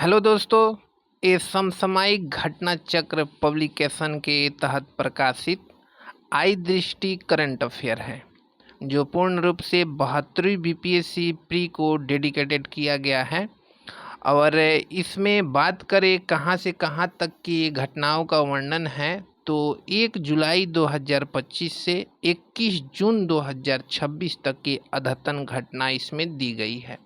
Hello दोस्तों, ये समसामयिक घटना चक्र पब्लिकेशन के तहत प्रकाशित आई दृष्टि करंट अफेयर है जो पूर्ण रूप से 72वीं बीपीएससी प्री को डेडिकेटेड किया गया है। और इसमें बात करें कहाँ से कहाँ तक की घटनाओं का वर्णन है तो 1 जुलाई 2025 से 21 जून 2026 तक की अद्यतन घटना इसमें दी गई है।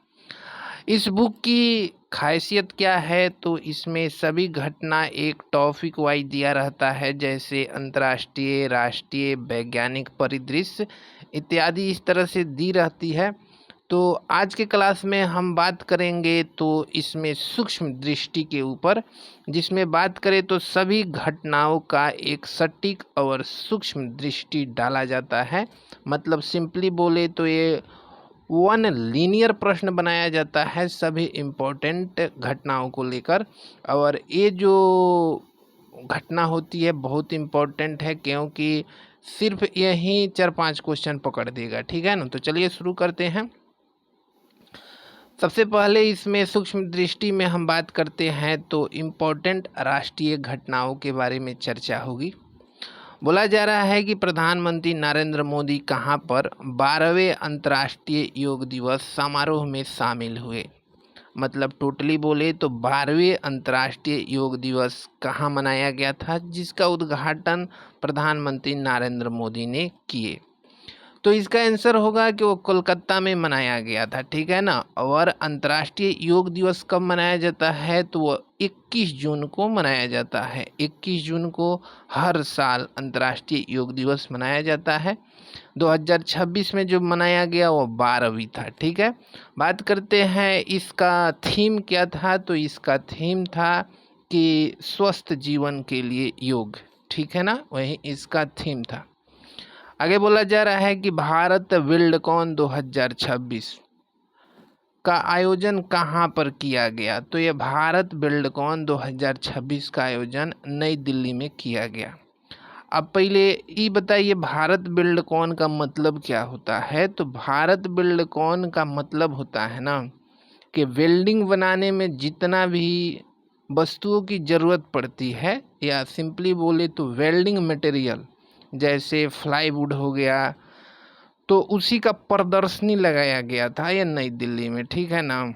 इस बुक की खासियत क्या है तो इसमें सभी घटना एक टॉपिक वाइज दिया रहता है, जैसे अंतर्राष्ट्रीय, राष्ट्रीय, वैज्ञानिक परिदृश्य इत्यादि इस तरह से दी रहती है। तो आज के क्लास में हम बात करेंगे तो इसमें सूक्ष्म दृष्टि के ऊपर, जिसमें बात करें तो सभी घटनाओं का एक सटीक और सूक्ष्म दृष्टि डाला जाता है। मतलब सिंपली बोले तो ये वन लीनियर प्रश्न बनाया जाता है सभी इम्पोर्टेंट घटनाओं को लेकर। और ये जो घटना होती है बहुत इम्पोर्टेंट है, क्योंकि सिर्फ यही 4-5 क्वेश्चन पकड़ देगा। ठीक है ना, तो चलिए शुरू करते हैं। सबसे पहले इसमें सूक्ष्म दृष्टि में हम बात करते हैं तो इम्पोर्टेंट राष्ट्रीय घटनाओं के बारे में चर्चा होगी। बोला जा रहा है कि प्रधानमंत्री नरेंद्र मोदी कहाँ पर 12वें अंतर्राष्ट्रीय योग दिवस समारोह में शामिल हुए। मतलब टोटली बोले तो 12वें अंतर्राष्ट्रीय योग दिवस कहाँ मनाया गया था, जिसका उद्घाटन प्रधानमंत्री नरेंद्र मोदी ने किए। तो इसका आंसर होगा कि वो कोलकाता में मनाया गया था। ठीक है ना। और अंतर्राष्ट्रीय योग दिवस कब मनाया जाता है तो वो 21 जून को मनाया जाता है। 21 जून को हर साल अंतर्राष्ट्रीय योग दिवस मनाया जाता है। 2026 में जो मनाया गया वो 12वीं था। ठीक है। बात करते हैं इसका थीम क्या था, तो इसका थीम था कि स्वस्थ जीवन के लिए योग। ठीक है ना, वही इसका थीम था। आगे बोला जा रहा है कि भारत बिल्डकॉन 2026 का आयोजन कहाँ पर किया गया, तो ये भारत बिल्डकॉन 2026 का आयोजन नई दिल्ली में किया गया। अब पहले ये बताइए भारत बिल्डकॉन का मतलब क्या होता है। तो भारत बिल्डकॉन का मतलब होता है ना कि वेल्डिंग बनाने में जितना भी वस्तुओं की ज़रूरत पड़ती है, या सिंपली बोले तो वेल्डिंग मटेरियल, जैसे फ्लाईवुड हो गया, तो उसी का प्रदर्शनी लगाया गया था ये नई दिल्ली में। ठीक है ना।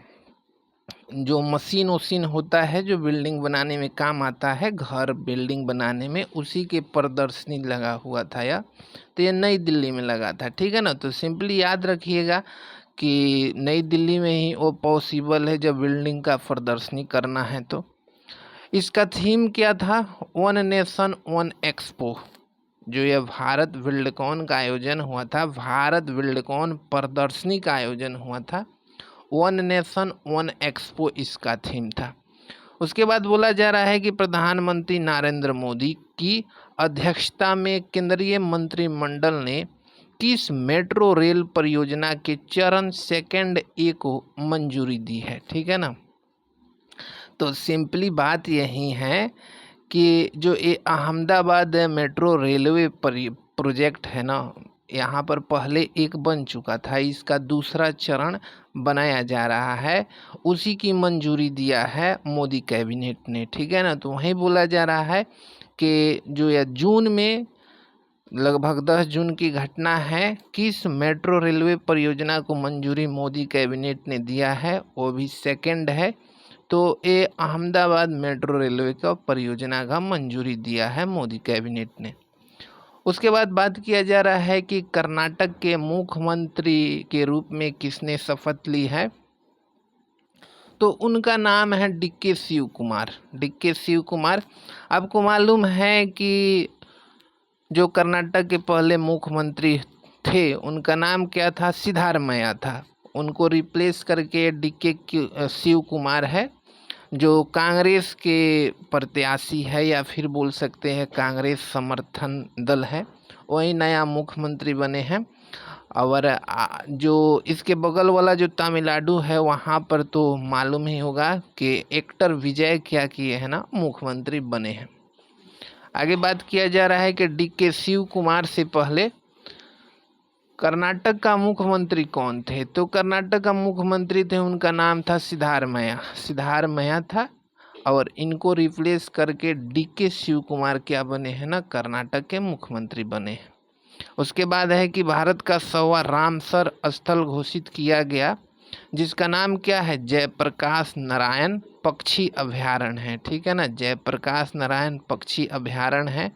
जो मशीन होता है जो बिल्डिंग बनाने में काम आता है, घर बिल्डिंग बनाने में, उसी के प्रदर्शनी लगा हुआ था या तो ये नई दिल्ली में लगा था। ठीक है ना। तो सिंपली याद रखिएगा कि नई दिल्ली में ही वो पॉसिबल है जब बिल्डिंग का प्रदर्शनी करना है। तो इसका थीम क्या था, वन नेशन वन एक्सपो। जो यह भारत बिल्डकॉन का आयोजन हुआ था, भारत बिल्डकॉन प्रदर्शनी का आयोजन हुआ था, वन नेशन वन एक्सपो इसका थीम था। उसके बाद बोला जा रहा है कि प्रधानमंत्री नरेंद्र मोदी की अध्यक्षता में केंद्रीय मंत्रिमंडल ने किस मेट्रो रेल परियोजना के चरण सेकंड ए को मंजूरी दी है। ठीक है ना। तो सिंपली बात यही है कि जो ये अहमदाबाद मेट्रो रेलवे प्रोजेक्ट है ना, यहाँ पर पहले एक बन चुका था, इसका दूसरा चरण बनाया जा रहा है, उसी की मंजूरी दिया है मोदी कैबिनेट ने। ठीक है ना। तो वहीं बोला जा रहा है कि जो यह जून में लगभग 10 जून की घटना है, किस मेट्रो रेलवे परियोजना को मंजूरी मोदी कैबिनेट ने दिया है, वो भी सेकंड है। तो ये अहमदाबाद मेट्रो रेलवे का परियोजना का मंजूरी दिया है मोदी कैबिनेट ने। उसके बाद बात किया जा रहा है कि कर्नाटक के मुख्यमंत्री के रूप में किसने शपथ ली है, तो उनका नाम है डीके शिव कुमार। डीके शिव कुमार। आपको मालूम है कि जो कर्नाटक के पहले मुख्यमंत्री थे उनका नाम क्या था, सिद्धारमैया था। उनको रिप्लेस करके डीके शिव कुमार है, जो कांग्रेस के प्रत्याशी है, या फिर बोल सकते हैं कांग्रेस समर्थन दल है, वही नया मुख्यमंत्री बने हैं। और जो इसके बगल वाला जो तमिलनाडु है वहाँ पर तो मालूम ही होगा कि एक्टर विजय क्या किए हैं ना, मुख्यमंत्री बने हैं। आगे बात किया जा रहा है कि डीके शिव कुमार से पहले कर्नाटक का मुख्यमंत्री कौन थे? तो कर्नाटक का मुख्यमंत्री थे, उनका नाम था सिद्धारमैया। सिद्धारमैया था और इनको रिप्लेस करके डीके शिव कुमार क्या बने हैं ना, कर्नाटक के मुख्यमंत्री बने हैं। उसके बाद है कि भारत का 100वां रामसर स्थल घोषित किया गया, जिसका नाम क्या है? जयप्रकाश नारायण पक्षी अभयारण्य है। ठीक है ना, जयप्रकाश नारायण पक्षी अभयारण्य है।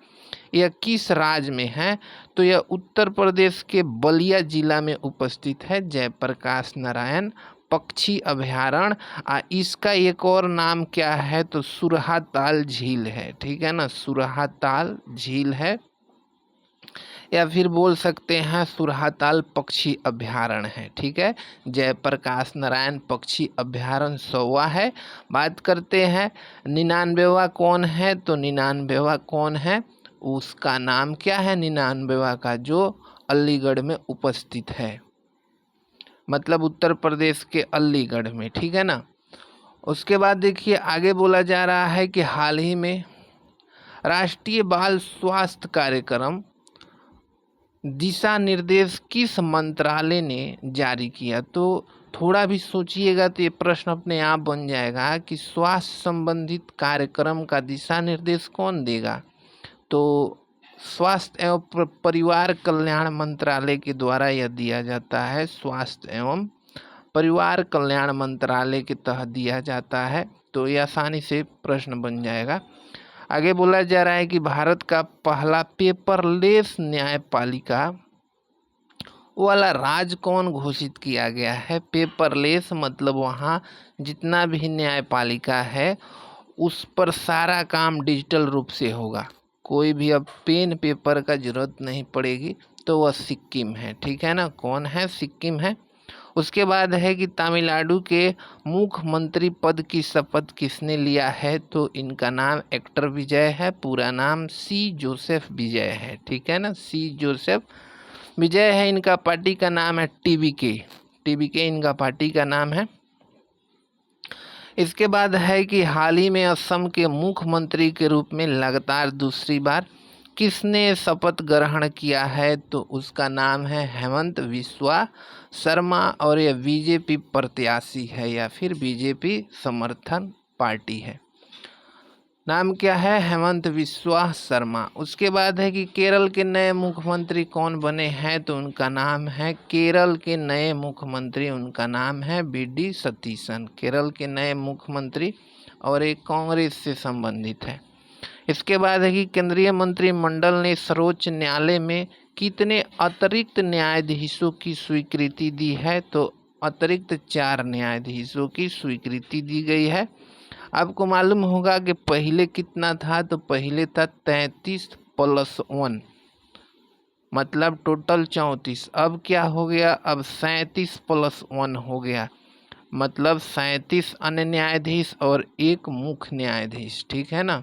यह किस राज्य में है? तो यह उत्तर प्रदेश के बलिया जिला में उपस्थित है, जयप्रकाश नारायण पक्षी अभयारण्य। इसका एक और नाम क्या है? तो सुरहाताल झील है। ठीक है ना, सुरहाताल झील है, या फिर बोल सकते हैं सुरहाताल पक्षी अभयारण्य है। ठीक है, जयप्रकाश नारायण पक्षी अभयारण्य 100वां है। बात करते हैं 99वां कौन है? तो 99वां कौन है? उसका नाम क्या है 99वां का? जो अलीगढ़ में उपस्थित है, मतलब उत्तर प्रदेश के अलीगढ़ में। ठीक है ना। उसके बाद देखिए आगे बोला जा रहा है कि हाल ही में राष्ट्रीय बाल स्वास्थ्य कार्यक्रम दिशा निर्देश किस मंत्रालय ने जारी किया? तो थोड़ा भी सोचिएगा तो ये प्रश्न अपने आप बन जाएगा कि स्वास्थ्य संबंधित कार्यक्रम का दिशा निर्देश कौन देगा? तो स्वास्थ्य एवं परिवार कल्याण मंत्रालय के द्वारा यह दिया जाता है। स्वास्थ्य एवं परिवार कल्याण मंत्रालय के तहत दिया जाता है, तो ये आसानी से प्रश्न बन जाएगा। आगे बोला जा रहा है कि भारत का पहला पेपरलेस न्यायपालिका वाला राज्य कौन घोषित किया गया है? पेपरलेस मतलब वहाँ जितना भी न्यायपालिका है उस पर सारा काम डिजिटल रूप से होगा, कोई भी अब पेन पेपर का जरूरत नहीं पड़ेगी, तो वह सिक्किम है। ठीक है ना, कौन है? सिक्किम है। उसके बाद है कि तमिलनाडु के मुख्यमंत्री पद की शपथ किसने लिया है? तो इनका नाम एक्टर विजय है, पूरा नाम सी जोसेफ विजय है। ठीक है ना, सी जोसेफ विजय है। इनका पार्टी का नाम है टीवीके। टीवीके इनका पार्टी का नाम है। इसके बाद है कि हाल ही में असम के मुख्यमंत्री के रूप में लगातार दूसरी बार किसने शपथ ग्रहण किया है? तो उसका नाम है हेमंत बिस्वा शर्मा, और यह बीजेपी प्रत्याशी है या फिर बीजेपी समर्थन पार्टी है। नाम क्या है? हेमंत बिस्वा शर्मा। उसके बाद है कि केरल के नए मुख्यमंत्री कौन बने हैं? तो उनका नाम है, केरल के नए मुख्यमंत्री उनका नाम है वी.डी. सतीशन। केरल के नए मुख्यमंत्री, और एक कांग्रेस से संबंधित है। इसके बाद है कि केंद्रीय मंत्रिमंडल ने सर्वोच्च न्यायालय में कितने अतिरिक्त न्यायाधीशों की स्वीकृति दी है? तो अतिरिक्त 4 न्यायाधीशों की स्वीकृति दी गई है। आपको मालूम होगा कि पहले कितना था? तो पहले था 33+1, मतलब टोटल 34। अब क्या हो गया? अब 37+1 हो गया, मतलब 37 अन्य न्यायाधीश और 1 मुख्य न्यायाधीश। ठीक है ना।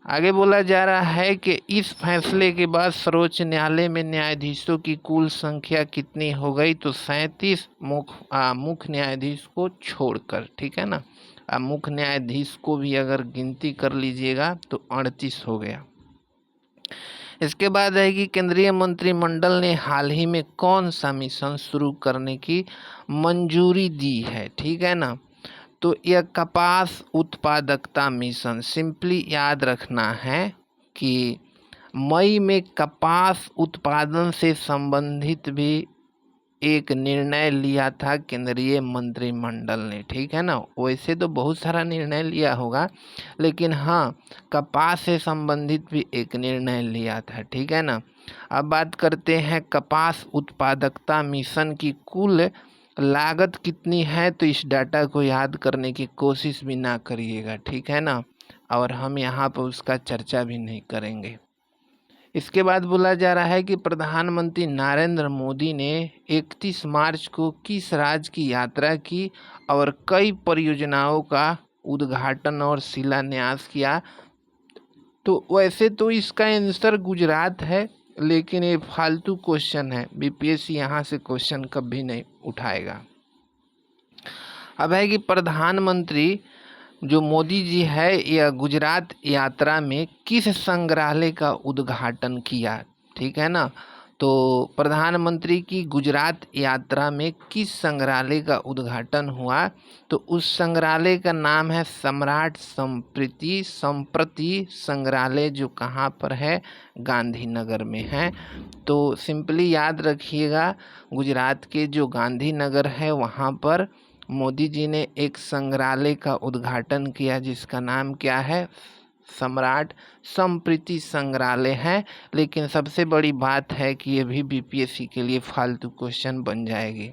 आगे बोला जा रहा है कि इस फैसले के बाद सर्वोच्च न्यायालय में न्यायाधीशों की कुल संख्या कितनी हो गई? तो 37 मुख्य न्यायाधीश को छोड़कर। ठीक है ना, मुख्य न्यायाधीश को भी अगर गिनती कर लीजिएगा तो 38 हो गया। इसके बाद है कि केंद्रीय मंत्रिमंडल ने हाल ही में कौन सा मिशन शुरू करने की मंजूरी दी है? ठीक है ना, तो यह कपास उत्पादकता मिशन। सिंपली याद रखना है कि मई में कपास उत्पादन से संबंधित भी एक निर्णय लिया था केंद्रीय मंत्रिमंडल ने। ठीक है ना, वैसे तो बहुत सारा निर्णय लिया होगा, लेकिन हाँ, कपास से संबंधित भी एक निर्णय लिया था। ठीक है ना। अब बात करते हैं कपास उत्पादकता मिशन की कुल लागत कितनी है? तो इस डाटा को याद करने की कोशिश भी ना करिएगा। ठीक है ना, और हम यहाँ पर उसका चर्चा भी नहीं करेंगे। इसके बाद बोला जा रहा है कि प्रधानमंत्री नरेंद्र मोदी ने 31 मार्च को किस राज्य की यात्रा की और कई परियोजनाओं का उद्घाटन और शिलान्यास किया? तो वैसे तो इसका आंसर गुजरात है, लेकिन ये फालतू क्वेश्चन है, बीपीएससी यहाँ से क्वेश्चन कभी नहीं उठाएगा। अब है कि प्रधानमंत्री जो मोदी जी है यह गुजरात यात्रा में किस संग्रहालय का उद्घाटन किया? ठीक है ना, तो प्रधानमंत्री की गुजरात यात्रा में किस संग्रहालय का उद्घाटन हुआ? तो उस संग्रहालय का नाम है सम्राट संप्रति संग्रहालय, जो कहाँ पर है? गांधीनगर में है। तो सिंपली याद रखिएगा, गुजरात के जो गांधीनगर है वहाँ पर मोदी जी ने एक संग्रहालय का उद्घाटन किया, जिसका नाम क्या है? सम्राट संप्रति संग्रहालय है। लेकिन सबसे बड़ी बात है कि ये भी बीपीएससी के लिए फालतू क्वेश्चन बन जाएगी।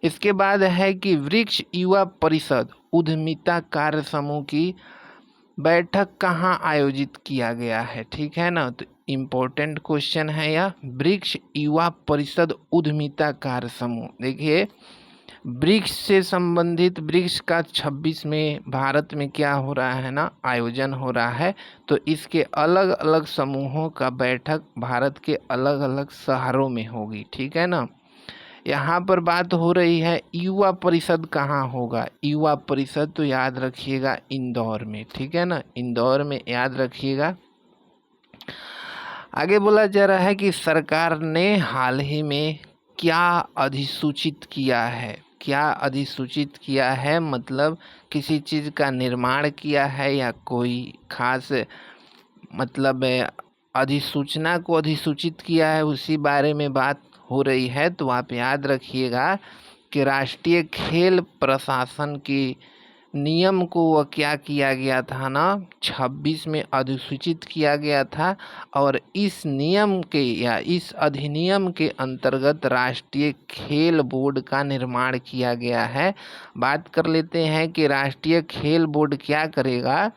इसके बाद है कि वृक्ष युवा परिषद उद्यमिता कार्य समूह की बैठक कहाँ आयोजित किया गया है? ठीक है ना, तो इम्पोर्टेंट क्वेश्चन है यह। वृक्ष युवा परिषद उद्यमिता कार्य समूह, देखिए वृक्ष से संबंधित वृक्ष का 26 में भारत में क्या हो रहा है ना, आयोजन हो रहा है। तो इसके अलग अलग समूहों का बैठक भारत के अलग अलग शहरों में होगी। ठीक है ना। यहाँ पर बात हो रही है युवा परिषद कहाँ होगा? युवा परिषद तो याद रखिएगा इंदौर में। ठीक है ना, इंदौर में याद रखिएगा। आगे बोला जा रहा है कि सरकार ने हाल ही में क्या अधिसूचित किया है? क्या अधिसूचित किया है मतलब किसी चीज़ का निर्माण किया है या कोई खास मतलब अधिसूचना को अधिसूचित किया है, उसी बारे में बात हो रही है। तो आप याद रखिएगा कि राष्ट्रीय खेल प्रशासन की नियम को वह क्या किया गया था ना, 26 में अधिसूचित किया गया था। और इस नियम के या इस अधिनियम के अंतर्गत राष्ट्रीय खेल बोर्ड का निर्माण किया गया है। बात कर लेते हैं कि राष्ट्रीय खेल बोर्ड क्या करेगा।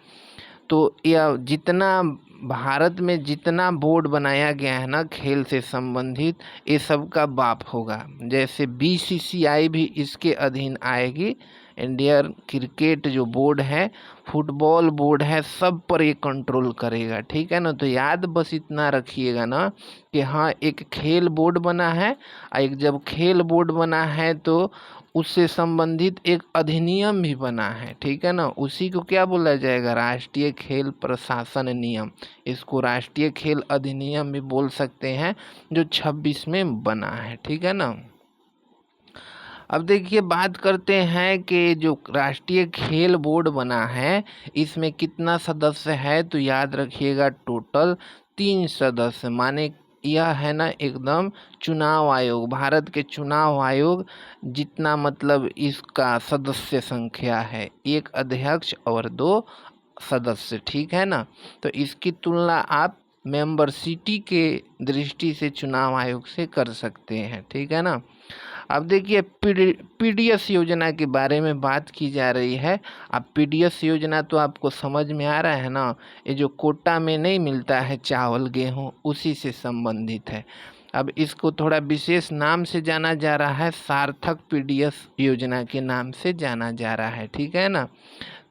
तो यह जितना भारत में जितना बोर्ड बनाया गया है ना खेल से संबंधित, ये सब का बाप होगा। जैसे बीसीसीआई भी इसके अधीन आएगी, इंडियन क्रिकेट जो बोर्ड है, फुटबॉल बोर्ड है, सब पर ये कंट्रोल करेगा। ठीक है ना। तो याद बस इतना रखिएगा ना कि हाँ, एक खेल बोर्ड बना है, और एक जब खेल बोर्ड बना है तो उससे संबंधित एक अधिनियम भी बना है। ठीक है ना, उसी को क्या बोला जाएगा? राष्ट्रीय खेल प्रशासन नियम। इसको राष्ट्रीय खेल अधिनियम भी बोल सकते हैं, जो 26 में बना है। ठीक है ना। अब देखिए बात करते हैं कि जो राष्ट्रीय खेल बोर्ड बना है इसमें कितना सदस्य है। तो याद रखिएगा टोटल 3 सदस्य, माने यह है ना एकदम चुनाव आयोग, भारत के चुनाव आयोग जितना मतलब इसका सदस्य संख्या है, 1 अध्यक्ष और 2 सदस्य। ठीक है ना। तो इसकी तुलना आप मेंबर सिटी के दृष्टि से चुनाव आयोग से कर सकते हैं। ठीक है ना। अब देखिए पीडीएस योजना के बारे में बात की जा रही है। अब पीडीएस योजना तो आपको समझ में आ रहा है ना, ये जो कोटा में नहीं मिलता है चावल गेहूँ, उसी से संबंधित है। अब इसको थोड़ा विशेष नाम से जाना जा रहा है, सार्थक पीडीएस योजना के नाम से जाना जा रहा है। ठीक है ना।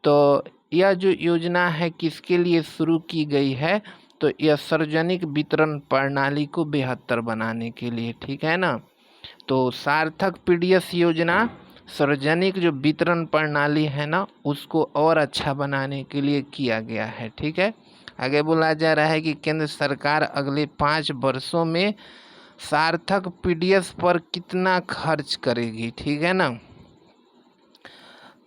तो यह जो योजना है किसके लिए शुरू की गई है? तो यह सार्वजनिक वितरण प्रणाली को बेहतर बनाने के लिए। ठीक है ना। तो सार्थक पीडीएस योजना सार्वजनिक जो वितरण प्रणाली है ना, उसको और अच्छा बनाने के लिए किया गया है। ठीक है। आगे बोला जा रहा है कि केंद्र सरकार अगले 5 वर्षों में सार्थक पीडीएस पर कितना खर्च करेगी। ठीक है ना।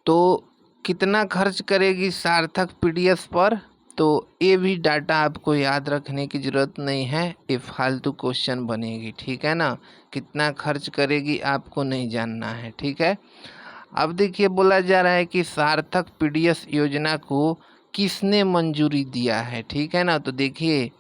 तो कितना खर्च करेगी सार्थक पीडीएस पर? तो ये भी डाटा आपको याद रखने की ज़रूरत नहीं है, ये फालतू क्वेश्चन बनेगी। ठीक है ना। कितना खर्च करेगी आपको नहीं जानना है। ठीक है। अब देखिए बोला जा रहा है कि सार्थक पीडीएस योजना को किसने मंजूरी दिया है। ठीक है ना। तो देखिए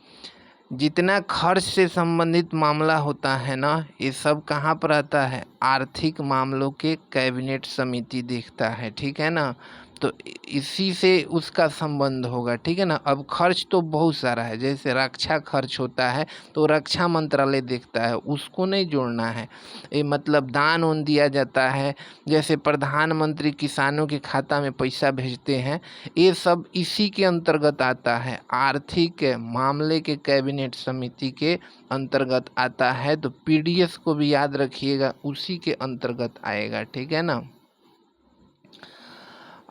जितना खर्च से संबंधित मामला होता है ना, ये सब कहाँ पर आता है? आर्थिक मामलों के कैबिनेट समिति देखता है। ठीक है ना। तो इसी से उसका संबंध होगा। ठीक है ना। अब खर्च तो बहुत सारा है, जैसे रक्षा खर्च होता है तो रक्षा मंत्रालय देखता है, उसको नहीं जोड़ना है। ये मतलब दान उन दिया जाता है, जैसे प्रधानमंत्री किसानों के खाता में पैसा भेजते हैं, ये सब इसी के अंतर्गत आता है, आर्थिक मामले के कैबिनेट समिति के अंतर्गत आता है। तो पीडीएस को भी याद रखिएगा, उसी के अंतर्गत आएगा। ठीक है ना।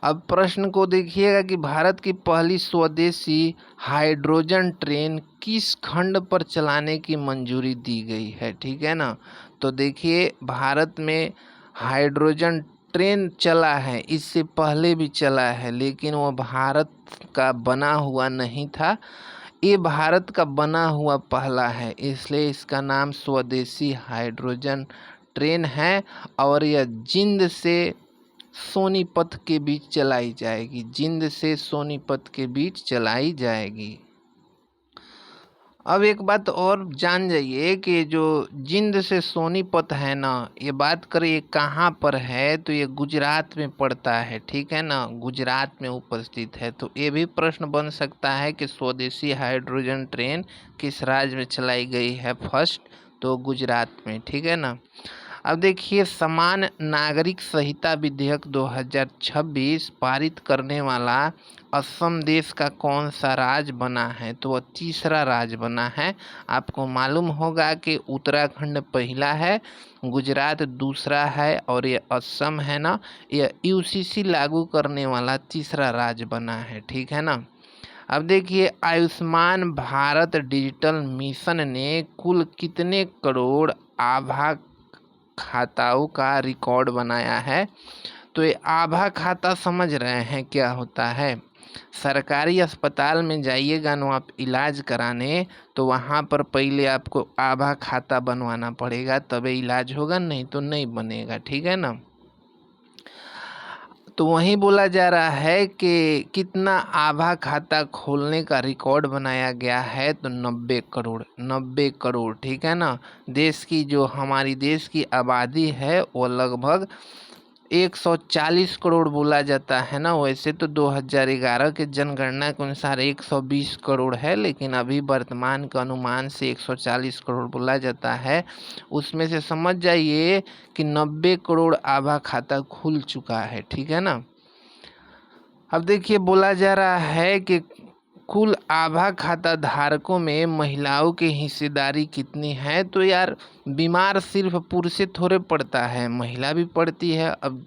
अब प्रश्न को देखिएगा कि भारत की पहली स्वदेशी हाइड्रोजन ट्रेन किस खंड पर चलाने की मंजूरी दी गई है, ठीक है ना। तो देखिए भारत में हाइड्रोजन ट्रेन चला है, इससे पहले भी चला है, लेकिन वो भारत का बना हुआ नहीं था। ये भारत का बना हुआ पहला है, इसलिए इसका नाम स्वदेशी हाइड्रोजन ट्रेन है। और यह जिंद से सोनीपत के बीच चलाई जाएगी, जिंद से सोनीपत के बीच चलाई जाएगी। अब एक बात और जान जाइए कि जो जिंद से सोनीपत है ना, ये बात करें ये कहाँ पर है, तो ये गुजरात में पड़ता है, ठीक है ना, गुजरात में उपस्थित है। तो ये भी प्रश्न बन सकता है कि स्वदेशी हाइड्रोजन ट्रेन किस राज्य में चलाई गई है फर्स्ट, तो गुजरात में, ठीक है ना। अब देखिए समान नागरिक संहिता विधेयक 2026 पारित करने वाला असम देश का कौन सा राज्य बना है, तो वह तीसरा राज्य बना है। आपको मालूम होगा कि उत्तराखंड पहला है, गुजरात दूसरा है और ये असम है ना, यह यूसीसी लागू करने वाला तीसरा राज्य बना है, ठीक है ना। अब देखिए आयुष्मान भारत डिजिटल मिशन ने कुल कितने करोड़ आभा खाताओं का रिकॉर्ड बनाया है। तो ये आभा खाता समझ रहे हैं क्या होता है। सरकारी अस्पताल में जाइएगा ना आप इलाज कराने, तो वहाँ पर पहले आपको आभा खाता बनवाना पड़ेगा, तभी इलाज होगा, नहीं तो नहीं बनेगा, ठीक है ना। तो वहीं बोला जा रहा है कि कितना आभा खाता खोलने का रिकॉर्ड बनाया गया है, तो 90 करोड़, ठीक है ना। देश की जो हमारी देश की आबादी है वो लगभग 140 करोड़ बोला जाता है ना। वैसे तो 2011 के जनगणना के अनुसार 120 करोड़ है, लेकिन अभी वर्तमान के अनुमान से 140 करोड़ बोला जाता है। उसमें से समझ जाइए कि 90 करोड़ आभा खाता खुल चुका है, ठीक है ना। अब देखिए बोला जा रहा है कि कुल आभा खाता धारकों में महिलाओं की हिस्सेदारी कितनी है, तो यार बीमार सिर्फ पुरुष से थोड़े पड़ता है, महिला भी पड़ती है। अब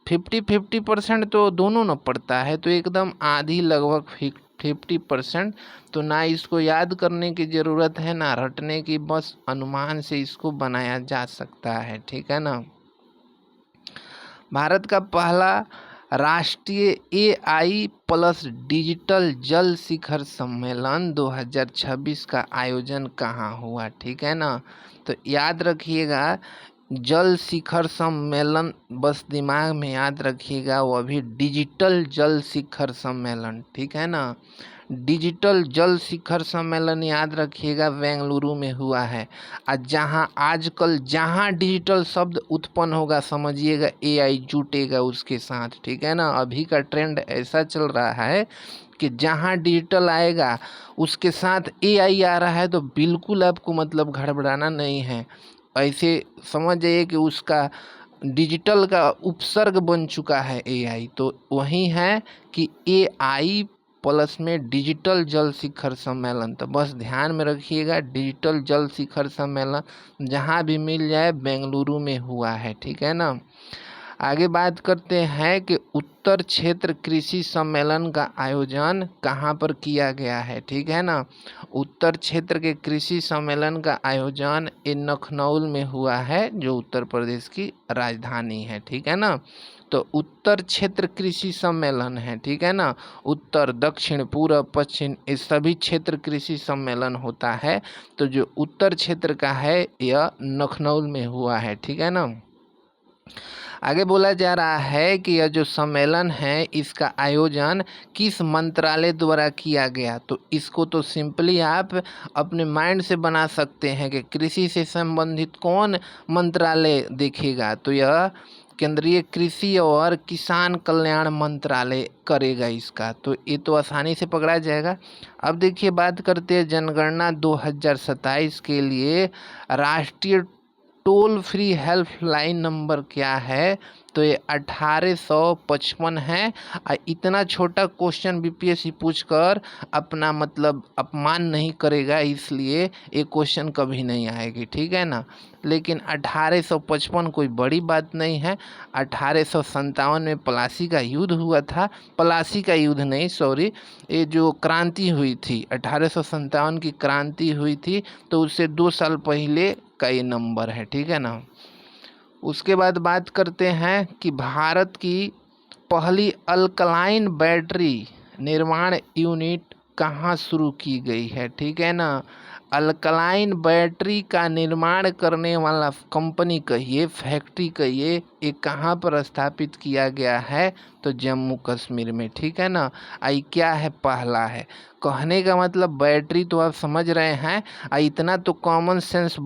50% तो दोनों न पड़ता है, तो एकदम आधी लगभग 50%। तो ना इसको याद करने की ज़रूरत है ना रटने की, बस अनुमान से इसको बनाया जा सकता है, ठीक है ना। भारत का पहला राष्ट्रीय AI प्लस डिजिटल जल शिखर सम्मेलन 2026 का आयोजन कहाँ हुआ, ठीक है ना। तो याद रखिएगा जल शिखर सम्मेलन, बस दिमाग में याद रखिएगा, वो अभी डिजिटल जल शिखर सम्मेलन, ठीक है ना। डिजिटल जल शिखर सम्मेलन याद रखिएगा बेंगलुरु में हुआ है। आज जहाँ आजकल जहाँ डिजिटल शब्द उत्पन्न होगा समझिएगा AI जुटेगा उसके साथ, ठीक है ना। अभी का ट्रेंड ऐसा चल रहा है कि जहाँ डिजिटल आएगा उसके साथ AI आ रहा है, तो बिल्कुल आपको मतलब घबराना नहीं है। ऐसे समझ जाइए कि उसका डिजिटल का उपसर्ग बन चुका है AI। तो वही है कि AI प्लस में डिजिटल जल शिखर सम्मेलन। तो बस ध्यान में रखिएगा डिजिटल जल शिखर सम्मेलन जहाँ भी मिल जाए बेंगलुरु में हुआ है, ठीक है ना। आगे बात करते हैं कि उत्तर क्षेत्र कृषि सम्मेलन का आयोजन कहाँ पर किया गया है, ठीक है ना। उत्तर क्षेत्र के कृषि सम्मेलन का आयोजन लखनऊ में हुआ है, जो उत्तर प्रदेश की राजधानी है, ठीक है ना। तो उत्तर क्षेत्र कृषि सम्मेलन है, ठीक है ना। उत्तर दक्षिण पूर्व पश्चिम इस सभी क्षेत्र कृषि सम्मेलन होता है। तो जो उत्तर क्षेत्र का है यह लखनऊ में हुआ है, ठीक है ना। आगे बोला जा रहा है कि यह जो सम्मेलन है इसका आयोजन किस मंत्रालय द्वारा किया गया। तो इसको तो सिंपली आप अपने माइंड से बना सकते हैं कि कृषि से संबंधित कौन मंत्रालय देखेगा, तो यह केंद्रीय कृषि और किसान कल्याण मंत्रालय करेगा इसका। तो ये तो आसानी से पकड़ा जाएगा। अब देखिए बात करते हैं जनगणना 2027 के लिए राष्ट्रीय टोल फ्री हेल्पलाइन नंबर क्या है? तो ये 1855 है। इतना छोटा क्वेश्चन बीपीएससी पूछकर अपना मतलब अपमान नहीं करेगा, इसलिए ये क्वेश्चन कभी नहीं आएगी, ठीक है ना। लेकिन 1855 कोई बड़ी बात नहीं है। 1857 में प्लासी का युद्ध हुआ था। प्लासी का युद्ध नहीं, सॉरी, ये जो क्रांति हुई थी 1857 की क्रांति हुई थी, तो उससे 2 साल पहले का ये नंबर है, ठीक है ना। उसके बाद बात करते हैं कि भारत की पहली अल्कलाइन बैटरी निर्माण यूनिट कहाँ शुरू की गई है, ठीक है ना। अल्कलाइन बैटरी का निर्माण करने वाला कंपनी कहिए, फैक्ट्री कहिए, ये कहाँ पर स्थापित किया गया है? तो जम्मू कश्मीर में, ठीक है ना। आई क्या है? पहला है। कहने का मतलब बैटरी तो आप समझ रहे हैं, इतना तो कॉमन सेंस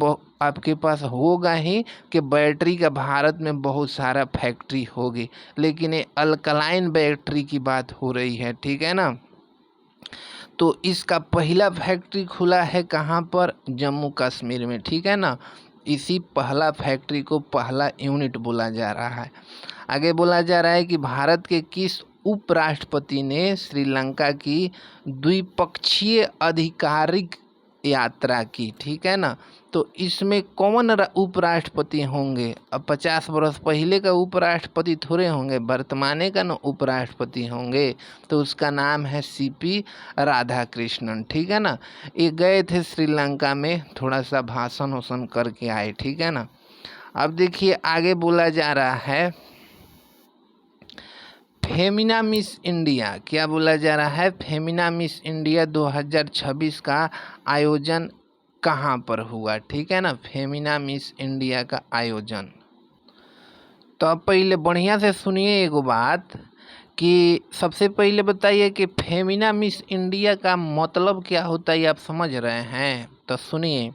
आपके पास होगा ही कि बैटरी का भारत में बहुत सारा फैक्ट्री होगी, लेकिन ये अल्कलाइन बैटरी की बात हो रही है, ठीक है ना। तो इसका पहला फैक्ट्री खुला है कहाँ पर? जम्मू कश्मीर में, ठीक है ना। इसी पहला फैक्ट्री को पहला यूनिट बोला जा रहा है। आगे बोला जा रहा है कि भारत के किस उपराष्ट्रपति ने श्रीलंका की द्विपक्षीय आधिकारिक यात्रा की, ठीक है ना। तो इसमें कौन उपराष्ट्रपति होंगे? अब 50 वर्ष पहले का उपराष्ट्रपति थोड़े होंगे, वर्तमाने का ना उपराष्ट्रपति होंगे। तो उसका नाम है सीपी राधाकृष्णन, ठीक है ना। ये गए थे श्रीलंका में, थोड़ा सा भाषण वाषण करके आए, ठीक है ना। अब देखिए आगे बोला जा रहा है फेमिना मिस इंडिया, क्या बोला जा रहा है? फेमिना मिस इंडिया 2026 का आयोजन कहाँ पर हुआ, ठीक है ना। फेमिना मिस इंडिया का आयोजन, तो अब पहले बढ़िया से सुनिए एगो बात कि सबसे पहले बताइए कि फेमिना मिस इंडिया का मतलब क्या होता है, आप समझ रहे हैं? तो सुनिए,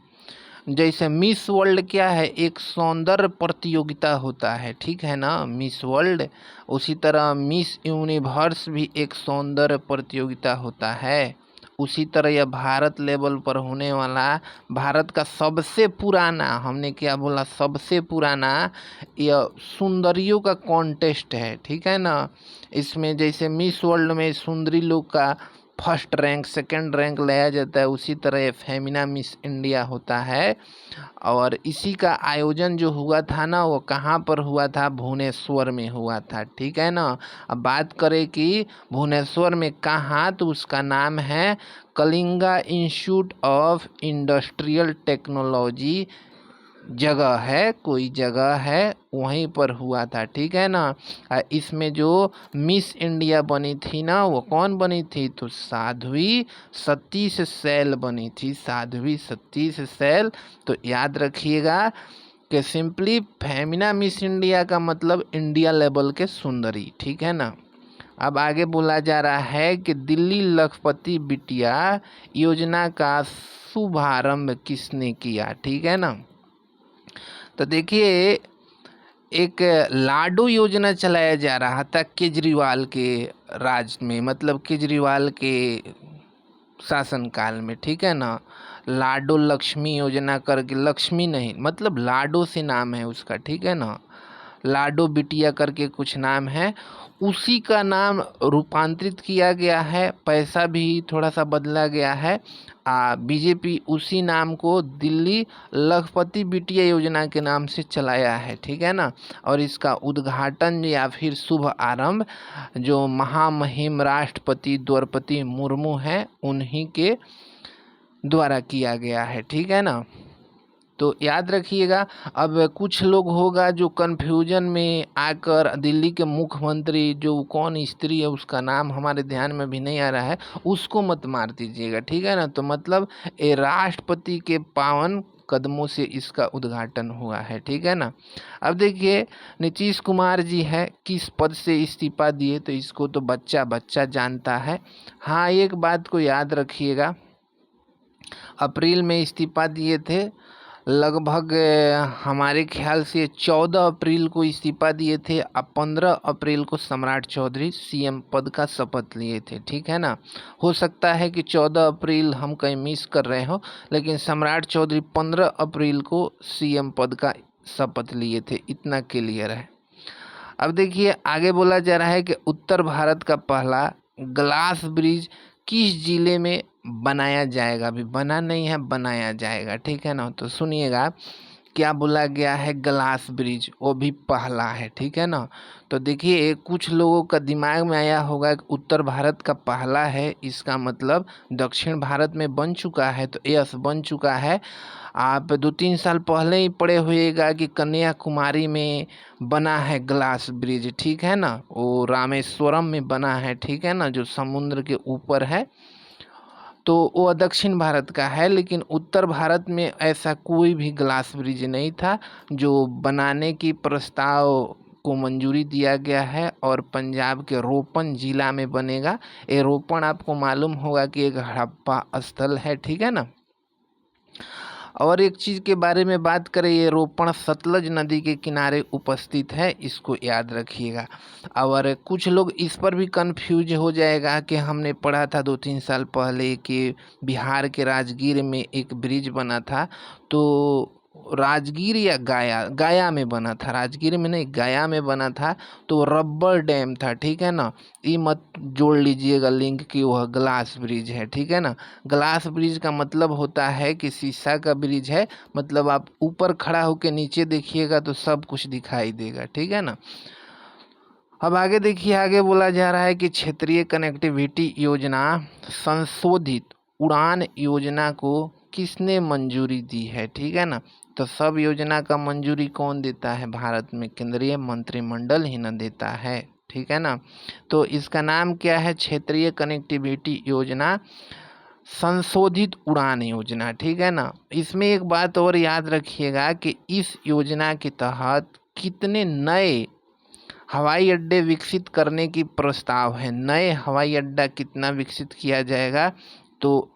जैसे मिस वर्ल्ड क्या है? एक सौंदर्य प्रतियोगिता होता है, ठीक है ना, मिस वर्ल्ड। उसी तरह मिस यूनिवर्स भी एक सौंदर्य प्रतियोगिता होता है। उसी तरह यह भारत लेवल पर होने वाला भारत का सबसे पुराना, हमने क्या बोला, सबसे पुराना यह सुंदरियों का कॉन्टेस्ट है, ठीक है ना। इसमें जैसे मिस वर्ल्ड में सुंदरी लोग का फर्स्ट रैंक सेकंड रैंक लाया जाता है, उसी तरह ये फेमिना मिस इंडिया होता है। और इसी का आयोजन जो हुआ था ना, वो कहाँ पर हुआ था? भुवनेश्वर में हुआ था, ठीक है ना। अब बात करें कि भुवनेश्वर में कहाँ, तो उसका नाम है Kalinga institute of industrial technology, जगह है, कोई जगह है, वहीं पर हुआ था, ठीक है ना। इसमें जो मिस इंडिया बनी थी ना, वो कौन बनी थी? तो साध्वी सतीश सैल बनी थी, साध्वी सतीश सैल। तो याद रखिएगा कि सिंपली फेमिना मिस इंडिया का मतलब इंडिया लेवल के सुंदरी, ठीक है ना। अब आगे बोला जा रहा है कि दिल्ली लखपति बिटिया योजना का शुभारंभ किसने किया, ठीक है ना। तो देखिए एक लाडो योजना चलाया जा रहा था केजरीवाल के राज में, मतलब केजरीवाल के शासनकाल में, ठीक है ना। लाडो लक्ष्मी योजना करके, लक्ष्मी नहीं मतलब लाडो से नाम है उसका, ठीक है ना। लाडो बिटिया करके कुछ नाम है, उसी का नाम रूपांतरित किया गया है, पैसा भी थोड़ा सा बदला गया है। बीजेपी उसी नाम को दिल्ली लखपति बिटिया योजना के नाम से चलाया है, ठीक है ना। और इसका उद्घाटन या फिर शुभ आरंभ जो महामहिम राष्ट्रपति द्रौपदी मुर्मू हैं, उन्हीं के द्वारा किया गया है, ठीक है ना। तो याद रखिएगा। अब कुछ लोग होगा जो कन्फ्यूजन में आकर दिल्ली के मुख्यमंत्री जो कौन स्त्री है उसका नाम हमारे ध्यान में भी नहीं आ रहा है, उसको मत मार दीजिएगा, ठीक है ना। तो मतलब ये राष्ट्रपति के पावन कदमों से इसका उद्घाटन हुआ है, ठीक है ना। अब देखिए नीतीश कुमार जी है, किस पद से इस्तीफा दिए? तो इसको तो बच्चा बच्चा जानता है। हाँ, एक बात को याद रखिएगा, अप्रैल में इस्तीफा दिए थे, लगभग हमारे ख्याल से 14 अप्रैल को इस्तीफा दिए थे। अब 15 अप्रैल को सम्राट चौधरी सीएम पद का शपथ लिए थे, ठीक है ना। हो सकता है कि 14 अप्रैल हम कहीं मिस कर रहे हो, लेकिन सम्राट चौधरी 15 अप्रैल को सीएम पद का शपथ लिए थे, इतना क्लियर है। अब देखिए आगे बोला जा रहा है कि उत्तर भारत का पहला ग्लास ब्रिज किस जिले में बनाया जाएगा। अभी बना नहीं है, बनाया जाएगा, ठीक है ना। तो सुनिएगा क्या बोला गया है, ग्लास ब्रिज, वो भी पहला है, ठीक है ना। तो देखिए कुछ लोगों का दिमाग में आया होगा कि उत्तर भारत का पहला है, इसका मतलब दक्षिण भारत में बन चुका है। तो यस, बन चुका है। आप 2-3 साल पहले ही पढ़े होइएगा कि कन्याकुमारी में बना है ग्लास ब्रिज, ठीक है ना। वो रामेश्वरम में बना है, ठीक है ना, जो समुद्र के ऊपर है। तो वो दक्षिण भारत का है, लेकिन उत्तर भारत में ऐसा कोई भी ग्लास ब्रिज नहीं था जो बनाने की प्रस्ताव को मंजूरी दिया गया है। और पंजाब के रोपन जिला में बनेगा। ये रोपन आपको मालूम होगा कि एक हड़प्पा स्थल है, ठीक है ना। और एक चीज़ के बारे में बात करें, ये रोपण सतलज नदी के किनारे उपस्थित है, इसको याद रखिएगा। और कुछ लोग इस पर भी कंफ्यूज हो जाएगा कि हमने पढ़ा था 2-3 साल पहले कि बिहार के राजगीर में एक ब्रिज बना था। तो राजगीर या गया में बना था, राजगीर में नहीं, गया में बना था। तो रबर डैम था, ठीक है ना। ये मत जोड़ लीजिएगा लिंक कि वह ग्लास ब्रिज है, ठीक है ना। ग्लास ब्रिज का मतलब होता है कि शीशा का ब्रिज है, मतलब आप ऊपर खड़ा होकर नीचे देखिएगा तो सब कुछ दिखाई देगा, ठीक है ना। अब आगे देखिए, आगे बोला जा रहा है कि क्षेत्रीय कनेक्टिविटी योजना संशोधित उड़ान योजना को किसने मंजूरी दी है, ठीक है ना। तो सब योजना का मंजूरी कौन देता है भारत में, केंद्रीय मंत्रिमंडल ही न देता है, ठीक है ना। तो इसका नाम क्या है, क्षेत्रीय कनेक्टिविटी योजना संशोधित उड़ान योजना, ठीक है ना। इसमें एक बात और याद रखिएगा कि इस योजना के तहत कितने नए हवाई अड्डे विकसित करने की प्रस्ताव है। नए हवाई अड्डा कितना विकसित किया जाएगा, तो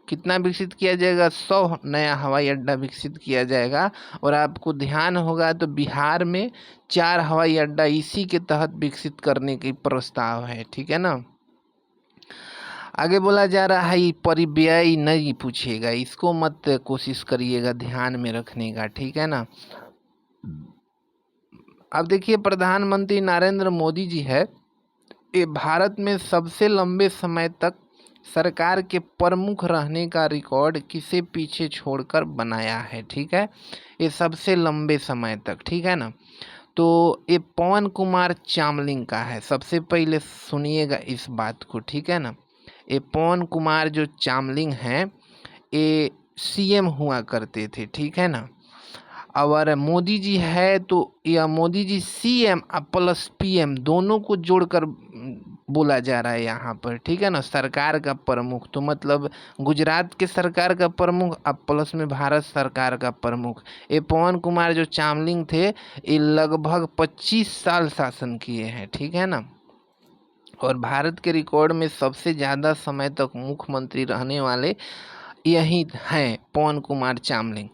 कितना विकसित किया जाएगा, 100 नया हवाई अड्डा विकसित किया जाएगा। और आपको ध्यान होगा तो बिहार में 4 हवाई अड्डा इसी के तहत विकसित करने की प्रस्ताव है, ठीक है ना। आगे बोला जा रहा है, परिव्यय नहीं पूछेगा, इसको मत कोशिश करिएगा ध्यान में रखने का, ठीक है ना। अब देखिए प्रधानमंत्री नरेंद्र मोदी जी है, ये भारत में सबसे लंबे समय तक सरकार के प्रमुख रहने का रिकॉर्ड किसे पीछे छोड़कर बनाया है, ठीक है। ये सबसे लंबे समय तक, ठीक है ना। तो ये पवन कुमार चामलिंग का है। सबसे पहले सुनिएगा इस बात को, ठीक है ना। ये पवन कुमार जो चामलिंग हैं, ये सीएम हुआ करते थे, ठीक है ना। और मोदी जी है तो यह Modi ji CM plus PM दोनों को जोड़कर बोला जा रहा है यहाँ पर, ठीक है ना। सरकार का प्रमुख तो मतलब गुजरात के सरकार का प्रमुख अब प्लस में भारत सरकार का प्रमुख। ये पवन कुमार जो चामलिंग थे, ये लगभग 25 साल शासन किए हैं, ठीक है ना। और भारत के रिकॉर्ड में सबसे ज़्यादा समय तक मुख्यमंत्री रहने वाले यही हैं, पवन कुमार चामलिंग।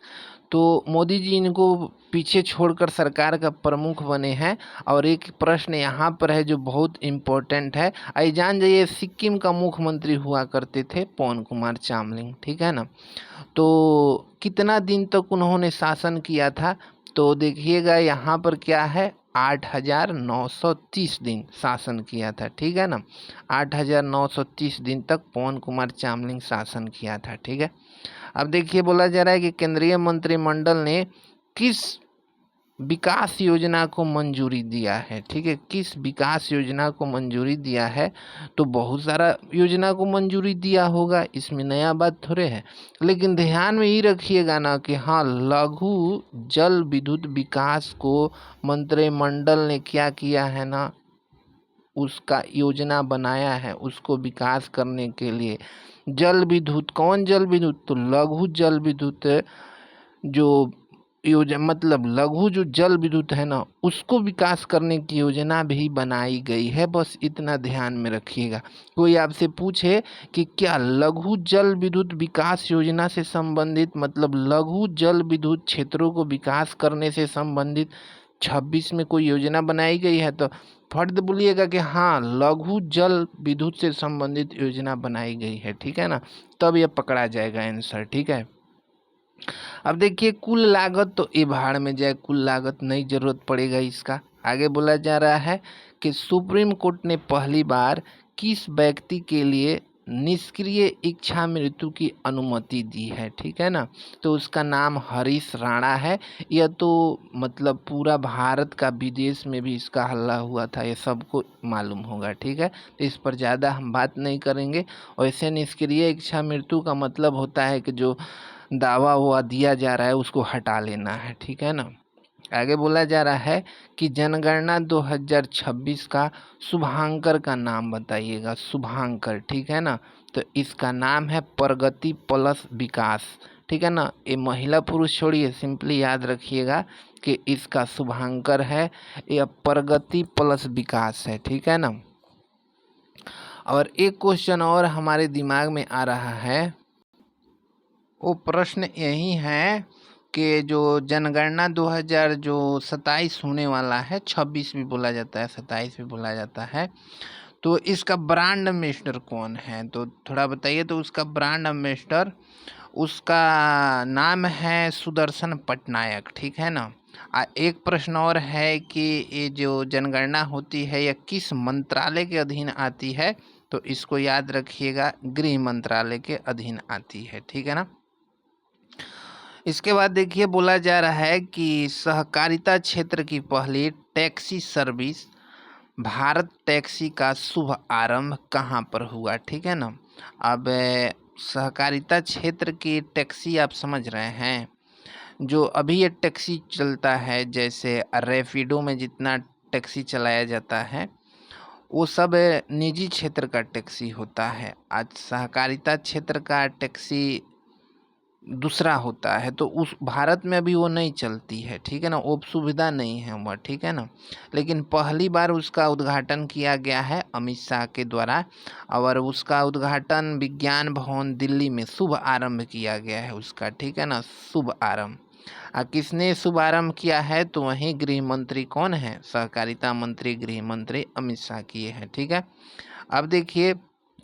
तो मोदी जी इनको पीछे छोड़कर सरकार का प्रमुख बने हैं। और एक प्रश्न यहाँ पर है जो बहुत इम्पोर्टेंट है, आइए जान जाइए, सिक्किम का मुख्यमंत्री हुआ करते थे पवन कुमार चामलिंग, ठीक है ना। तो कितना दिन तक उन्होंने शासन किया था, तो देखिएगा यहाँ पर क्या है, 8,930 दिन शासन किया था, ठीक है ना। 8,930 दिन तक पवन कुमार चामलिंग शासन किया था, ठीक है। अब देखिए बोला जा रहा है कि केंद्रीय मंत्रिमंडल ने किस विकास योजना को मंजूरी दिया है, ठीक है। किस विकास योजना को मंजूरी दिया है, तो बहुत सारा योजना को मंजूरी दिया होगा, इसमें नया बात थोड़े है। लेकिन ध्यान में ये रखिएगा ना कि हाँ, लघु जल विद्युत विकास को मंत्रिमंडल ने क्या किया है ना, उसका योजना बनाया है, उसको विकास करने के लिए। जल विद्युत, कौन जल विद्युत, तो लघु जल विद्युत जो योजना, मतलब लघु जो जल विद्युत है ना, उसको विकास करने की योजना भी बनाई गई है, बस इतना ध्यान में रखिएगा। कोई आपसे पूछे कि क्या लघु जल विद्युत विकास योजना से संबंधित, मतलब लघु जल विद्युत क्षेत्रों को विकास करने से संबंधित 26 में कोई योजना बनाई गई है, तो फर्द बोलिएगा कि हाँ, लघु जल विद्युत से संबंधित योजना बनाई गई है, ठीक है ना। तब यह पकड़ा जाएगा आंसर, ठीक है। अब देखिए कुल लागत तो ये भाड़ में जाए, कुल लागत नहीं जरूरत पड़ेगा इसका। आगे बोला जा रहा है कि सुप्रीम कोर्ट ने पहली बार किस व्यक्ति के लिए निष्क्रिय इच्छा मृत्यु की अनुमति दी है, ठीक है ना। तो उसका नाम हरीश राणा है। यह तो मतलब पूरा भारत का, विदेश में भी इसका हल्ला हुआ था, ये सबको मालूम होगा, ठीक है। तो इस पर ज़्यादा हम बात नहीं करेंगे। वैसे निष्क्रिय इच्छा मृत्यु का मतलब होता है कि जो दावा हुआ दिया जा रहा है उसको हटा लेना है, ठीक है ना। आगे बोला जा रहा है कि जनगणना 2026 का शुभांकर का नाम बताइएगा। शुभांकर, ठीक है ना। तो इसका नाम है प्रगति प्लस विकास, ठीक है ना। ये महिला पुरुष छोड़िए, सिंपली याद रखिएगा कि इसका शुभांकर है, यह प्रगति प्लस विकास है, ठीक है ना। और एक क्वेश्चन और हमारे दिमाग में आ रहा है, वो प्रश्न यही है कि जो जनगणना 2027 होने वाला है, 26 भी बोला जाता है, 27 भी बोला जाता है, तो इसका ब्रांड एम्बेसडर कौन है, तो थोड़ा बताइए। तो उसका ब्रांड एम्बेसडर, उसका नाम है सुदर्शन पटनायक, ठीक है ना। एक प्रश्न और है कि ये जो जनगणना होती है यह किस मंत्रालय के अधीन आती है, तो इसको याद रखिएगा, गृह मंत्रालय के अधीन आती है, ठीक है ना। इसके बाद देखिए बोला जा रहा है कि सहकारिता क्षेत्र की पहली टैक्सी सर्विस भारत टैक्सी का शुभ आरंभ कहाँ पर हुआ, ठीक है ना। अब सहकारिता क्षेत्र की टैक्सी आप समझ रहे हैं, जो अभी ये टैक्सी चलता है, जैसे रैपिडो में जितना टैक्सी चलाया जाता है वो सब निजी क्षेत्र का टैक्सी होता है। आज सहकारिता क्षेत्र का टैक्सी दूसरा होता है, तो उस भारत में अभी वो नहीं चलती है, ठीक है ना, वो सुविधा नहीं है वह, ठीक है ना। लेकिन पहली बार उसका उद्घाटन किया गया है अमित शाह के द्वारा, और उसका उद्घाटन विज्ञान भवन दिल्ली में शुभ आरंभ किया गया है उसका, ठीक है ना, शुभ आरंभ। किसने शुभारंभ किया है, तो वहीं गृह मंत्री कौन है, सहकारिता मंत्री, गृह मंत्री अमित शाह किए हैं, ठीक है। अब देखिए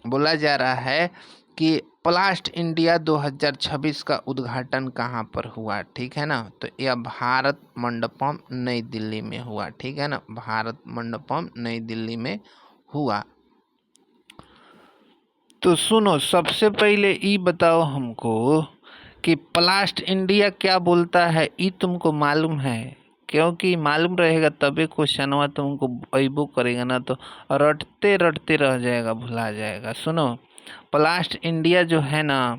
बोला जा रहा है कि प्लास्ट इंडिया 2026 का उद्घाटन कहाँ पर हुआ, ठीक है ना। तो यह भारत मंडपम नई दिल्ली में हुआ, ठीक है ना, भारत मंडपम नई दिल्ली में हुआ। तो सुनो, सबसे पहले ये बताओ हमको कि प्लास्ट इंडिया क्या बोलता है, ये तुमको मालूम है? क्योंकि मालूम रहेगा तबे क्वेश्चनवा तुमको अइबो करेगा, ना तो रटते रटते रह जाएगा, भुला जाएगा। सुनो, प्लास्ट इंडिया जो है ना,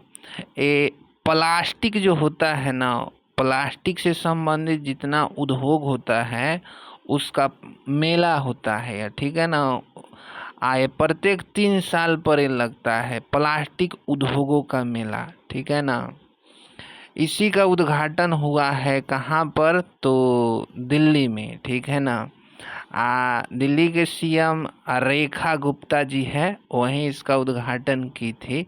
ये प्लास्टिक जो होता है ना, प्लास्टिक से संबंधित जितना उद्योग होता है उसका मेला होता है, ठीक है ना। आए प्रत्येक 3 साल पर लगता है प्लास्टिक उद्योगों का मेला, ठीक है ना। इसी का उद्घाटन हुआ है कहाँ पर, तो दिल्ली में, ठीक है ना। दिल्ली के सीएम रेखा गुप्ता जी है, वहीं इसका उद्घाटन की थी।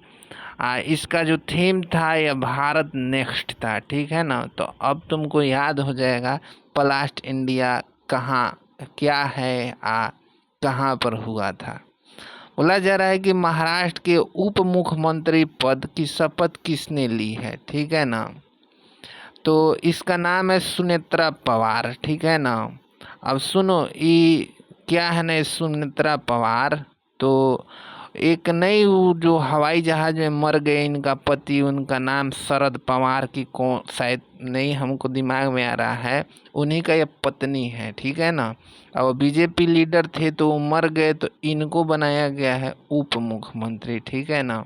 इसका जो थीम था यह भारत नेक्स्ट था, ठीक है ना। तो अब तुमको याद हो जाएगा प्लास्ट इंडिया कहाँ, क्या है, कहाँ पर हुआ था। बोला जा रहा है कि महाराष्ट्र के उप मुख्यमंत्री पद की शपथ किसने ली है, ठीक है ना। तो इसका नाम है सुनेत्रा पवार, ठीक है ना। अब सुनो, ये क्या है ना, सुनेत्रा पवार तो एक नई जो हवाई जहाज में मर गए इनका पति, उनका नाम शरद पवार की, कौन शायद नहीं हमको दिमाग में आ रहा है, उन्हीं का ये पत्नी है, ठीक है ना। और बीजेपी लीडर थे तो वो मर गए, तो इनको बनाया गया है उप मुख्यमंत्री, ठीक है ना।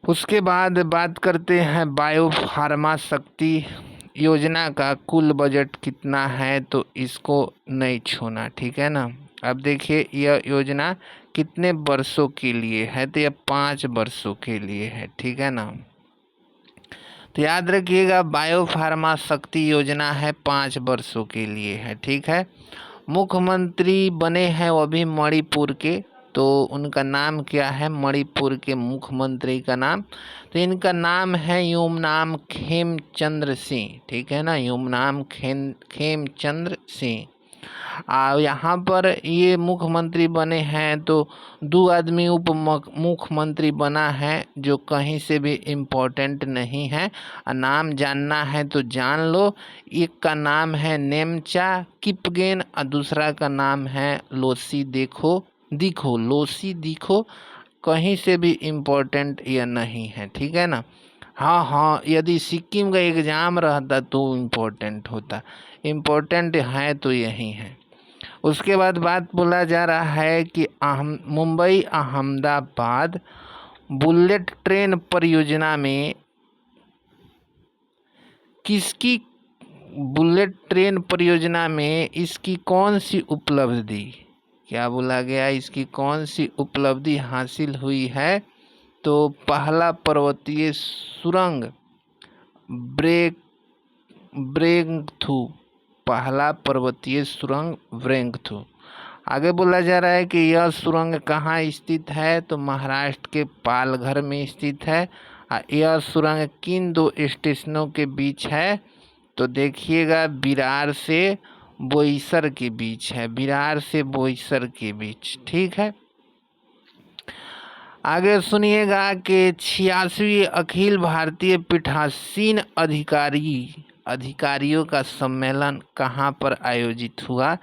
उसके बाद बात करते हैं बायो फार्मा शक्ति योजना का कुल बजट कितना है, तो इसको नहीं छूना, ठीक है ना। अब देखिए यह योजना कितने वर्षों के लिए है, तो यह 5 वर्षों के लिए है, ठीक है ना। तो याद रखिएगा बायो फार्मा शक्ति योजना है 5 वर्षों के लिए है, ठीक है। मुख्यमंत्री बने हैं वो भी मणिपुर के, तो उनका नाम क्या है, मणिपुर के मुख्यमंत्री का नाम, तो इनका नाम है युमनाम खेमचंद्र सिंह, ठीक है ना, युमनाम खेमचंद्र सिंह। यहाँ पर ये मुख्यमंत्री बने हैं तो 2 आदमी उप मुख्यमंत्री बना है जो कहीं से भी इम्पोर्टेंट नहीं है। नाम जानना है तो जान लो। एक का नाम है नेमचा किपगेन और दूसरा का नाम है लोसी दिखो लोसी दिखो। कहीं से भी इम्पोर्टेंट यह नहीं है, ठीक है ना। हाँ हाँ, यदि सिक्किम का एग्जाम रहता तो इम्पोर्टेंट होता, इम्पोर्टेंट है तो यही है। उसके बाद बात बोला जा रहा है कि मुंबई अहमदाबाद बुलेट ट्रेन परियोजना में किसकी बुलेट ट्रेन परियोजना में इसकी कौन सी उपलब्धि, क्या बोला गया, इसकी कौन सी उपलब्धि हासिल हुई है? तो पहला पर्वतीय सुरंग ब्रेकथ्रू, पहला पर्वतीय सुरंग ब्रेकथ्रू। आगे बोला जा रहा है कि यह सुरंग कहाँ स्थित है? तो महाराष्ट्र के पालघर में स्थित है। यह सुरंग किन 2 स्टेशनों के बीच है? तो देखिएगा विरार से बोईसर के बीच है, विरार से बोईसर के बीच, ठीक है। आगे सुनिएगा कि 86वीं अखिल भारतीय पीठासीन अधिकारियों का सम्मेलन कहाँ पर आयोजित हुआ?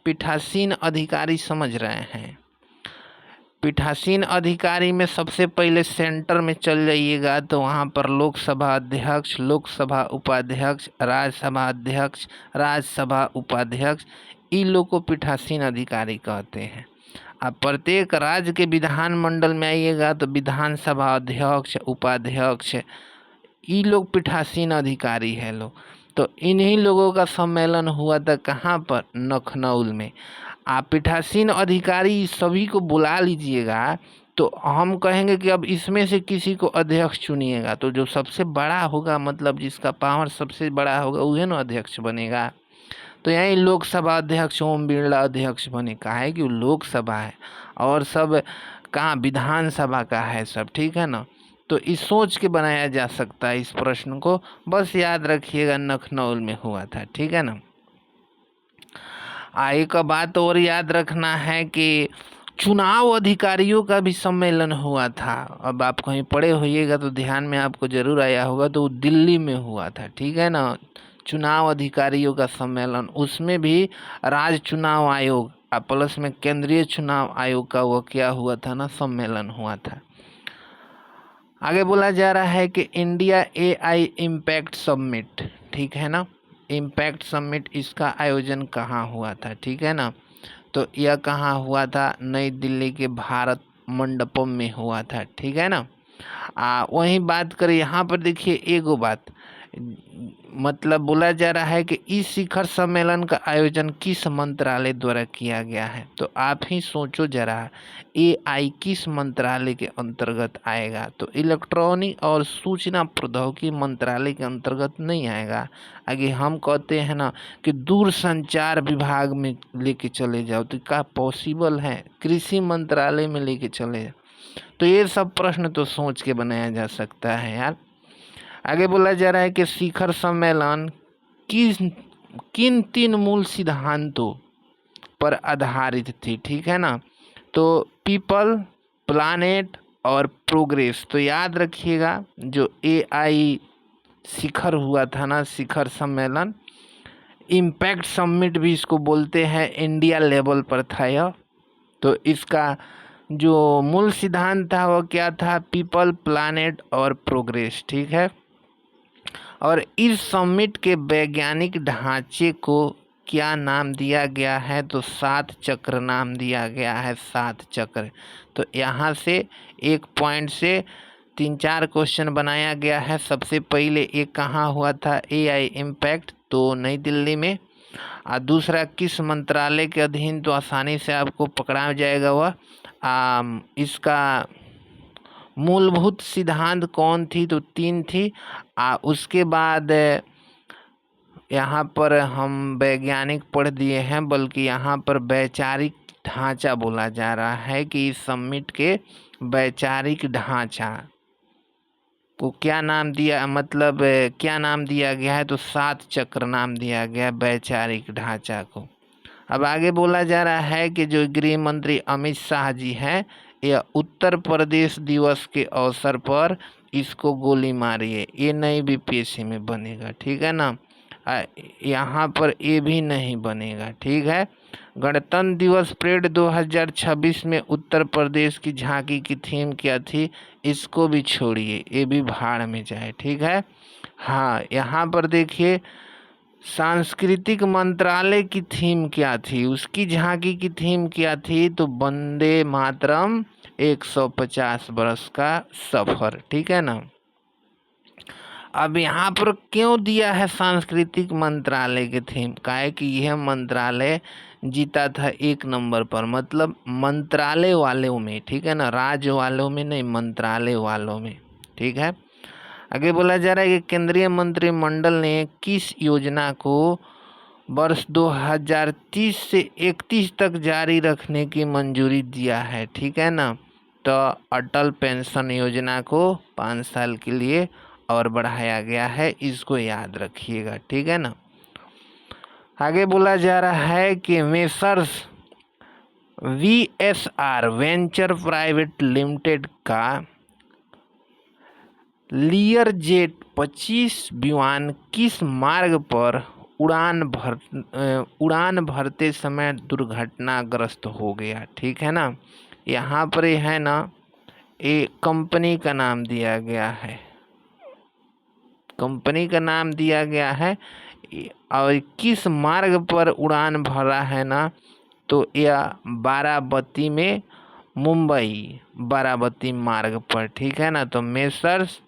पीठासीन अधिकारी समझ रहे हैं। पीठासीन अधिकारी में सबसे पहले सेंटर में चल जाइएगा तो वहाँ पर लोकसभा अध्यक्ष, लोकसभा उपाध्यक्ष, राज्यसभा अध्यक्ष, राज्यसभा उपाध्यक्ष, इन लोग को पीठासीन अधिकारी कहते हैं। अब प्रत्येक राज्य के विधानमंडल में आइएगा तो विधानसभा अध्यक्ष, उपाध्यक्ष, ये लोग पीठासीन अधिकारी है लोग। तो इन्हीं लोगों का सम्मेलन हुआ था कहाँ पर? लखनऊ में। आप पीठासीन अधिकारी सभी को बुला लीजिएगा तो हम कहेंगे कि अब इसमें से किसी को अध्यक्ष चुनिएगा, तो जो सबसे बड़ा होगा, मतलब जिसका पावर सबसे बड़ा होगा वही ना अध्यक्ष बनेगा। तो यही लोकसभा अध्यक्ष ओम बिरला अध्यक्ष बने, कहा है कि वो लोकसभा है और सब कहाँ विधानसभा का है सब, ठीक है ना। तो इस सोच के बनाया जा सकता है इस प्रश्न को, बस याद रखिएगा लखनऊ में हुआ था, ठीक है ना। एक बात और याद रखना है कि चुनाव अधिकारियों का भी सम्मेलन हुआ था। अब आप कहीं पढ़े होइएगा तो ध्यान में आपको जरूर आया होगा, तो वो दिल्ली में हुआ था, ठीक है ना। चुनाव अधिकारियों का सम्मेलन, उसमें भी राज्य चुनाव आयोग प्लस में केंद्रीय चुनाव आयोग का वो क्या हुआ था ना, सम्मेलन हुआ था। आगे बोला जा रहा है कि इंडिया AI इम्पैक्ट समिट, ठीक है ना। इम्पैक्ट समिट इसका आयोजन कहाँ हुआ था, ठीक है ना। तो यह कहाँ हुआ था? नई दिल्ली के भारत मंडपम में हुआ था, ठीक है ना। वहीं बात करें यहाँ पर, देखिए एगो बात, मतलब बोला जा रहा है कि इस शिखर सम्मेलन का आयोजन किस मंत्रालय द्वारा किया गया है? तो आप ही सोचो जरा, AI किस मंत्रालय के अंतर्गत आएगा? तो इलेक्ट्रॉनिक और सूचना प्रौद्योगिकी मंत्रालय के अंतर्गत नहीं आएगा। आगे हम कहते हैं ना कि दूरसंचार विभाग में लेके चले जाओ, तो क्या पॉसिबल है? कृषि मंत्रालय में लेके चले जाओ। तो ये सब प्रश्न तो सोच के बनाया जा सकता है यार। आगे बोला जा रहा है कि शिखर सम्मेलन किन 3 मूल सिद्धांतों पर आधारित थी, ठीक है ना। तो पीपल, प्लानेट और प्रोग्रेस। तो याद रखिएगा जो AI शिखर हुआ था ना, शिखर सम्मेलन, इम्पैक्ट समिट भी इसको बोलते हैं, इंडिया लेवल पर था यह। तो इसका जो मूल सिद्धांत था वो क्या था? पीपल, प्लानेट और प्रोग्रेस, ठीक है। और इस समिट के वैज्ञानिक ढांचे को क्या नाम दिया गया है? तो 7 चक्र नाम दिया गया है, 7 चक्र। तो यहाँ से एक पॉइंट से 3-4 क्वेश्चन बनाया गया है। सबसे पहले एक कहाँ हुआ था? AI इम्पैक्ट, तो नई दिल्ली में। और दूसरा किस मंत्रालय के अधीन? तो आसानी से आपको पकड़ा जाएगा वह। इसका मूलभूत सिद्धांत कौन थी? तो 3 थी। उसके बाद यहाँ पर हम वैज्ञानिक पढ़ दिए हैं, बल्कि यहाँ पर वैचारिक ढांचा बोला जा रहा है कि इस समिट के वैचारिक ढांचा को क्या नाम दिया, मतलब क्या नाम दिया गया है? तो 7 चक्र नाम दिया गया वैचारिक ढांचा को। अब आगे बोला जा रहा है कि जो गृह मंत्री अमित शाह जी हैं, यह उत्तर प्रदेश दिवस के अवसर पर इसको गोली मारिए, ये नहीं बीपीएससी में बनेगा, ठीक है ना। यहाँ पर ये भी नहीं बनेगा, ठीक है। गणतंत्र दिवस परेड 2026 में उत्तर प्रदेश की झांकी की थीम क्या थी, इसको भी छोड़िए, ये भी भाड़ में जाए, ठीक है। हाँ, यहाँ पर देखिए सांस्कृतिक मंत्रालय की थीम क्या थी, उसकी झांकी की थीम क्या थी, तो वंदे मातरम 150 वर्ष का सफर, ठीक है ना। अब यहाँ पर क्यों दिया है सांस्कृतिक मंत्रालय की थीम, काहे कि यह मंत्रालय जीता था 1 नंबर पर, मतलब मंत्रालय वालों में, ठीक है ना, राज्य वालों में नहीं, मंत्रालय वालों में, ठीक है। आगे बोला जा रहा है कि केंद्रीय मंत्रिमंडल ने किस योजना को वर्ष 2030 से 31 तक जारी रखने की मंजूरी दिया है, ठीक है ना। तो अटल पेंशन योजना को 5 साल के लिए और बढ़ाया गया है, इसको याद रखिएगा, ठीक है ना। आगे बोला जा रहा है कि messrs VSR venture private limited का लियर जेट 25 विमान किस मार्ग पर उड़ान भरते समय दुर्घटनाग्रस्त हो गया, ठीक है ना। यहाँ पर है ना, ये कंपनी का नाम दिया गया है, कंपनी का नाम दिया गया है, और किस मार्ग पर उड़ान भरा है ना, तो यह बाराबती में, मुंबई बाराबती मार्ग पर, ठीक है ना। तो messrs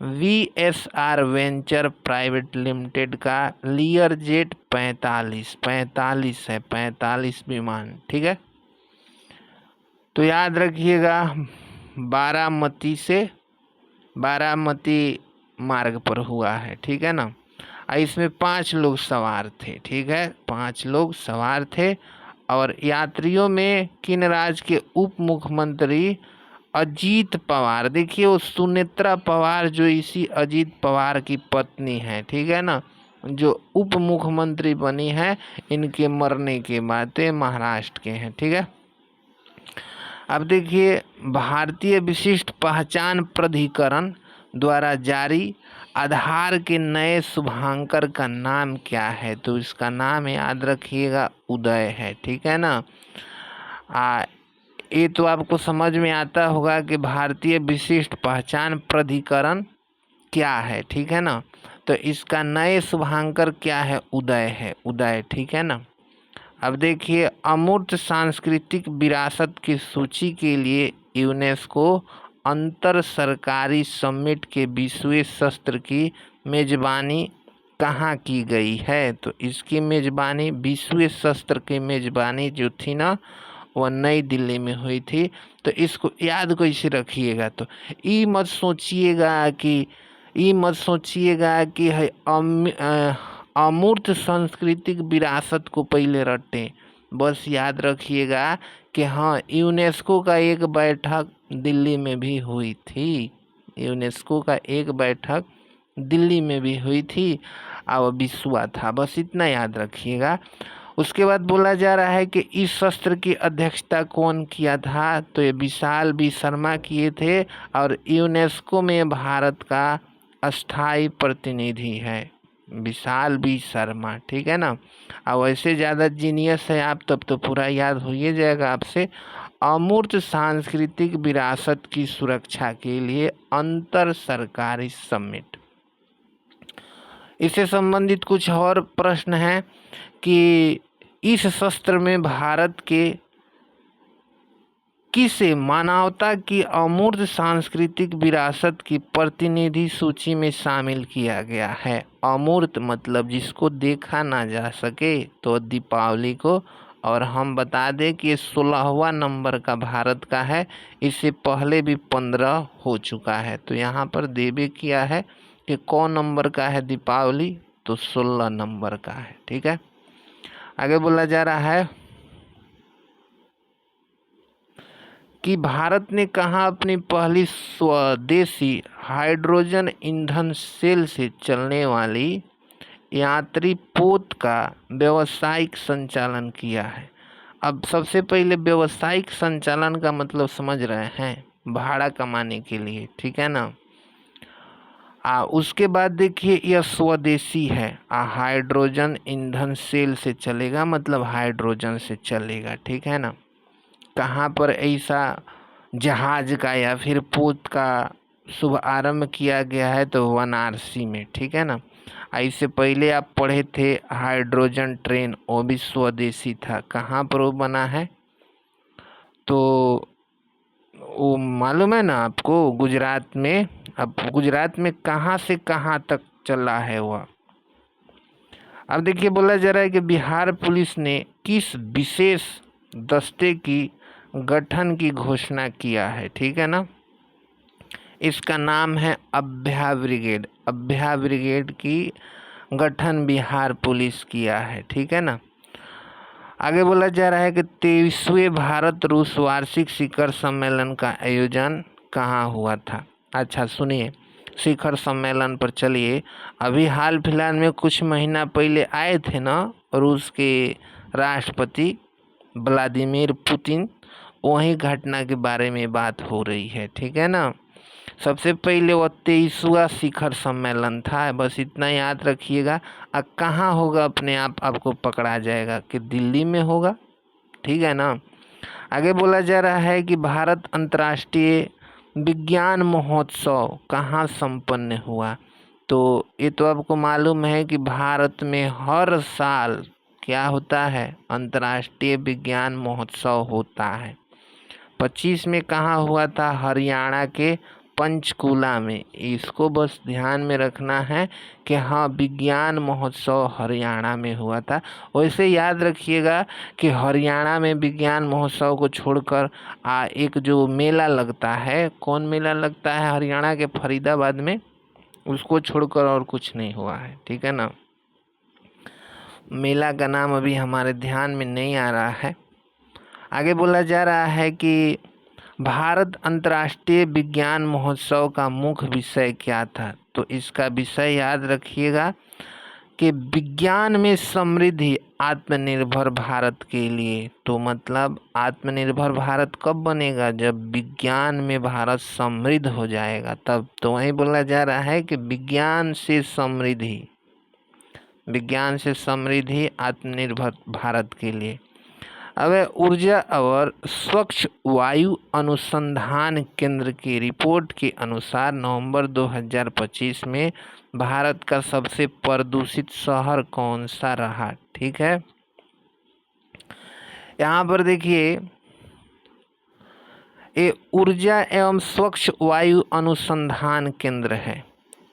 VSR venture private limited का लियर जेट 45 है, 45 विमान, ठीक है। तो याद रखिएगा बारामती मार्ग पर हुआ है, ठीक है ना। इसमें 5 लोग सवार थे, ठीक है, 5 लोग सवार थे। और यात्रियों में किन राज्य के उप मुख्यमंत्री अजीत पवार, देखिए वो सुनेत्रा पवार जो इसी अजीत पवार की पत्नी है, ठीक है ना, जो उप मुख्यमंत्री बनी है इनके मरने के बाद, महाराष्ट्र के हैं, ठीक है। अब देखिए भारतीय विशिष्ट पहचान प्राधिकरण द्वारा जारी आधार के नए शुभांकर का नाम क्या है, तो इसका नाम याद रखिएगा उदय है, ठीक है ना। ये तो आपको समझ में आता होगा कि भारतीय विशिष्ट पहचान प्राधिकरण क्या है, ठीक है ना। तो इसका नए शुभांकर क्या है, उदय है, उदय, ठीक है ना। अब देखिए अमूर्त सांस्कृतिक विरासत की सूची के लिए यूनेस्को अंतर सरकारी समिट के 20वें सत्र की मेजबानी कहाँ की गई है, तो इसकी मेजबानी 20वें सत्र की मेजबानी जो थी ना, वह नई दिल्ली में हुई थी। तो इसको याद कैसे रखिएगा, तो ये मत सोचिएगा कि है अमूर्त सांस्कृतिक विरासत को पहले रटें, बस याद रखिएगा कि हाँ यूनेस्को का एक बैठक दिल्ली में भी हुई थी, यूनेस्को का एक बैठक दिल्ली में भी हुई थी और विश्वा था, बस इतना याद रखिएगा। उसके बाद बोला जा रहा है कि इस सत्र की अध्यक्षता कौन किया था, तो ये विशाल बी शर्मा किए थे, और यूनेस्को में भारत का अस्थाई प्रतिनिधि है विशाल बी शर्मा, ठीक है ना। और वैसे ज़्यादा जीनियस है आप, तब तो पूरा याद हो ही जाएगा आपसे। अमूर्त सांस्कृतिक विरासत की सुरक्षा के लिए अंतर सरकारी समिट, इससे संबंधित कुछ और प्रश्न हैं कि इस सत्र में भारत के किसे मानवता की अमूर्त सांस्कृतिक विरासत की प्रतिनिधि सूची में शामिल किया गया है। अमूर्त मतलब जिसको देखा ना जा सके, तो दीपावली को। और हम बता दें कि 16वां नंबर का भारत का है, इससे पहले भी 15 हो चुका है। तो यहाँ पर देवे किया है कि कौन नंबर का है दीपावली, तो 16 नंबर का है, ठीक है। आगे बोला जा रहा है कि भारत ने कहाँ अपनी पहली स्वदेशी हाइड्रोजन ईंधन सेल से चलने वाली यात्री पोत का व्यावसायिक संचालन किया है। अब सबसे पहले व्यावसायिक संचालन का मतलब समझ रहे हैं, भाड़ा कमाने के लिए, ठीक है ना। उसके बाद देखिए यह स्वदेशी है, हाइड्रोजन ईंधन सेल से चलेगा, मतलब हाइड्रोजन से चलेगा, ठीक है ना। कहाँ पर ऐसा जहाज का या फिर पोत का शुभ आरंभ किया गया है, तो वाराणसी में, ठीक है ना। इससे पहले आप पढ़े थे हाइड्रोजन ट्रेन, वो भी स्वदेशी था। कहाँ पर वो बना है, तो वो मालूम है ना आपको, गुजरात में। अब गुजरात में कहाँ से कहाँ तक चला है वह। अब देखिए बोला जा रहा है कि बिहार पुलिस ने किस विशेष दस्ते की गठन की घोषणा किया है, ठीक है ना। इसका नाम है अभ्या ब्रिगेड। अभ्या ब्रिगेड की गठन बिहार पुलिस किया है, ठीक है ना। आगे बोला जा रहा है कि 23वें भारत रूस वार्षिक शिखर सम्मेलन का आयोजन कहाँ हुआ था। अच्छा सुनिए, शिखर सम्मेलन पर चलिए। अभी हाल फिलहाल में कुछ महीना पहले आए थे ना रूस के राष्ट्रपति व्लादिमीर पुतिन, वही घटना के बारे में बात हो रही है, ठीक है ना। सबसे पहले वह 23वां शिखर सम्मेलन था, बस इतना याद रखिएगा। कहाँ होगा अपने आप आपको पकड़ा जाएगा कि दिल्ली में होगा, ठीक है ना। आगे बोला जा रहा है कि भारत अंतर्राष्ट्रीय विज्ञान महोत्सव कहाँ संपन्न हुआ। तो ये तो आपको मालूम है कि भारत में हर साल क्या होता है, अंतर्राष्ट्रीय विज्ञान महोत्सव होता है। 25 में कहाँ हुआ था, हरियाणा के पंचकुला में। इसको बस ध्यान में रखना है कि हाँ, विज्ञान महोत्सव हरियाणा में हुआ था। वैसे याद रखिएगा कि हरियाणा में विज्ञान महोत्सव को छोड़कर एक जो मेला लगता है, कौन मेला लगता है हरियाणा के फरीदाबाद में, उसको छोड़कर और कुछ नहीं हुआ है, ठीक है ना। मेला का नाम अभी हमारे ध्यान में नहीं आ रहा है। आगे बोला जा रहा है कि भारत अंतर्राष्ट्रीय विज्ञान महोत्सव का मुख्य विषय क्या था। तो इसका विषय याद रखिएगा कि विज्ञान में समृद्धि आत्मनिर्भर भारत के लिए। तो मतलब आत्मनिर्भर भारत कब बनेगा, जब विज्ञान में भारत समृद्ध हो जाएगा तब। तो वही बोला जा रहा है कि विज्ञान से समृद्धि, विज्ञान से समृद्धि आत्मनिर्भर भारत के लिए। अब ऊर्जा और स्वच्छ वायु अनुसंधान केंद्र की रिपोर्ट के अनुसार नवंबर 2025 में भारत का सबसे प्रदूषित शहर कौन सा रहा, ठीक है। यहाँ पर देखिए, ये ऊर्जा एवं स्वच्छ वायु अनुसंधान केंद्र है,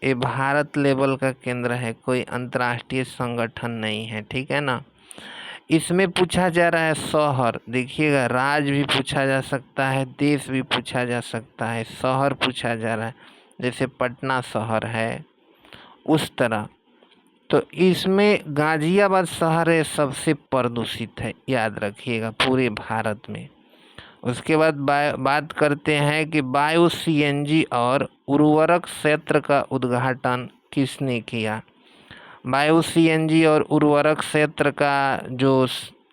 ये भारत लेवल का केंद्र है, कोई अंतर्राष्ट्रीय संगठन नहीं है, ठीक है ना। इसमें पूछा जा रहा है शहर, देखिएगा राज्य भी पूछा जा सकता है, देश भी पूछा जा सकता है, शहर पूछा जा रहा है, जैसे पटना शहर है उस तरह। तो इसमें गाजियाबाद शहर है सबसे प्रदूषित है, याद रखिएगा पूरे भारत में। उसके बाद बात करते हैं कि बायो सीएनजी और उर्वरक क्षेत्र का उद्घाटन किसने किया। बायो सीएनजी और उर्वरक क्षेत्र का जो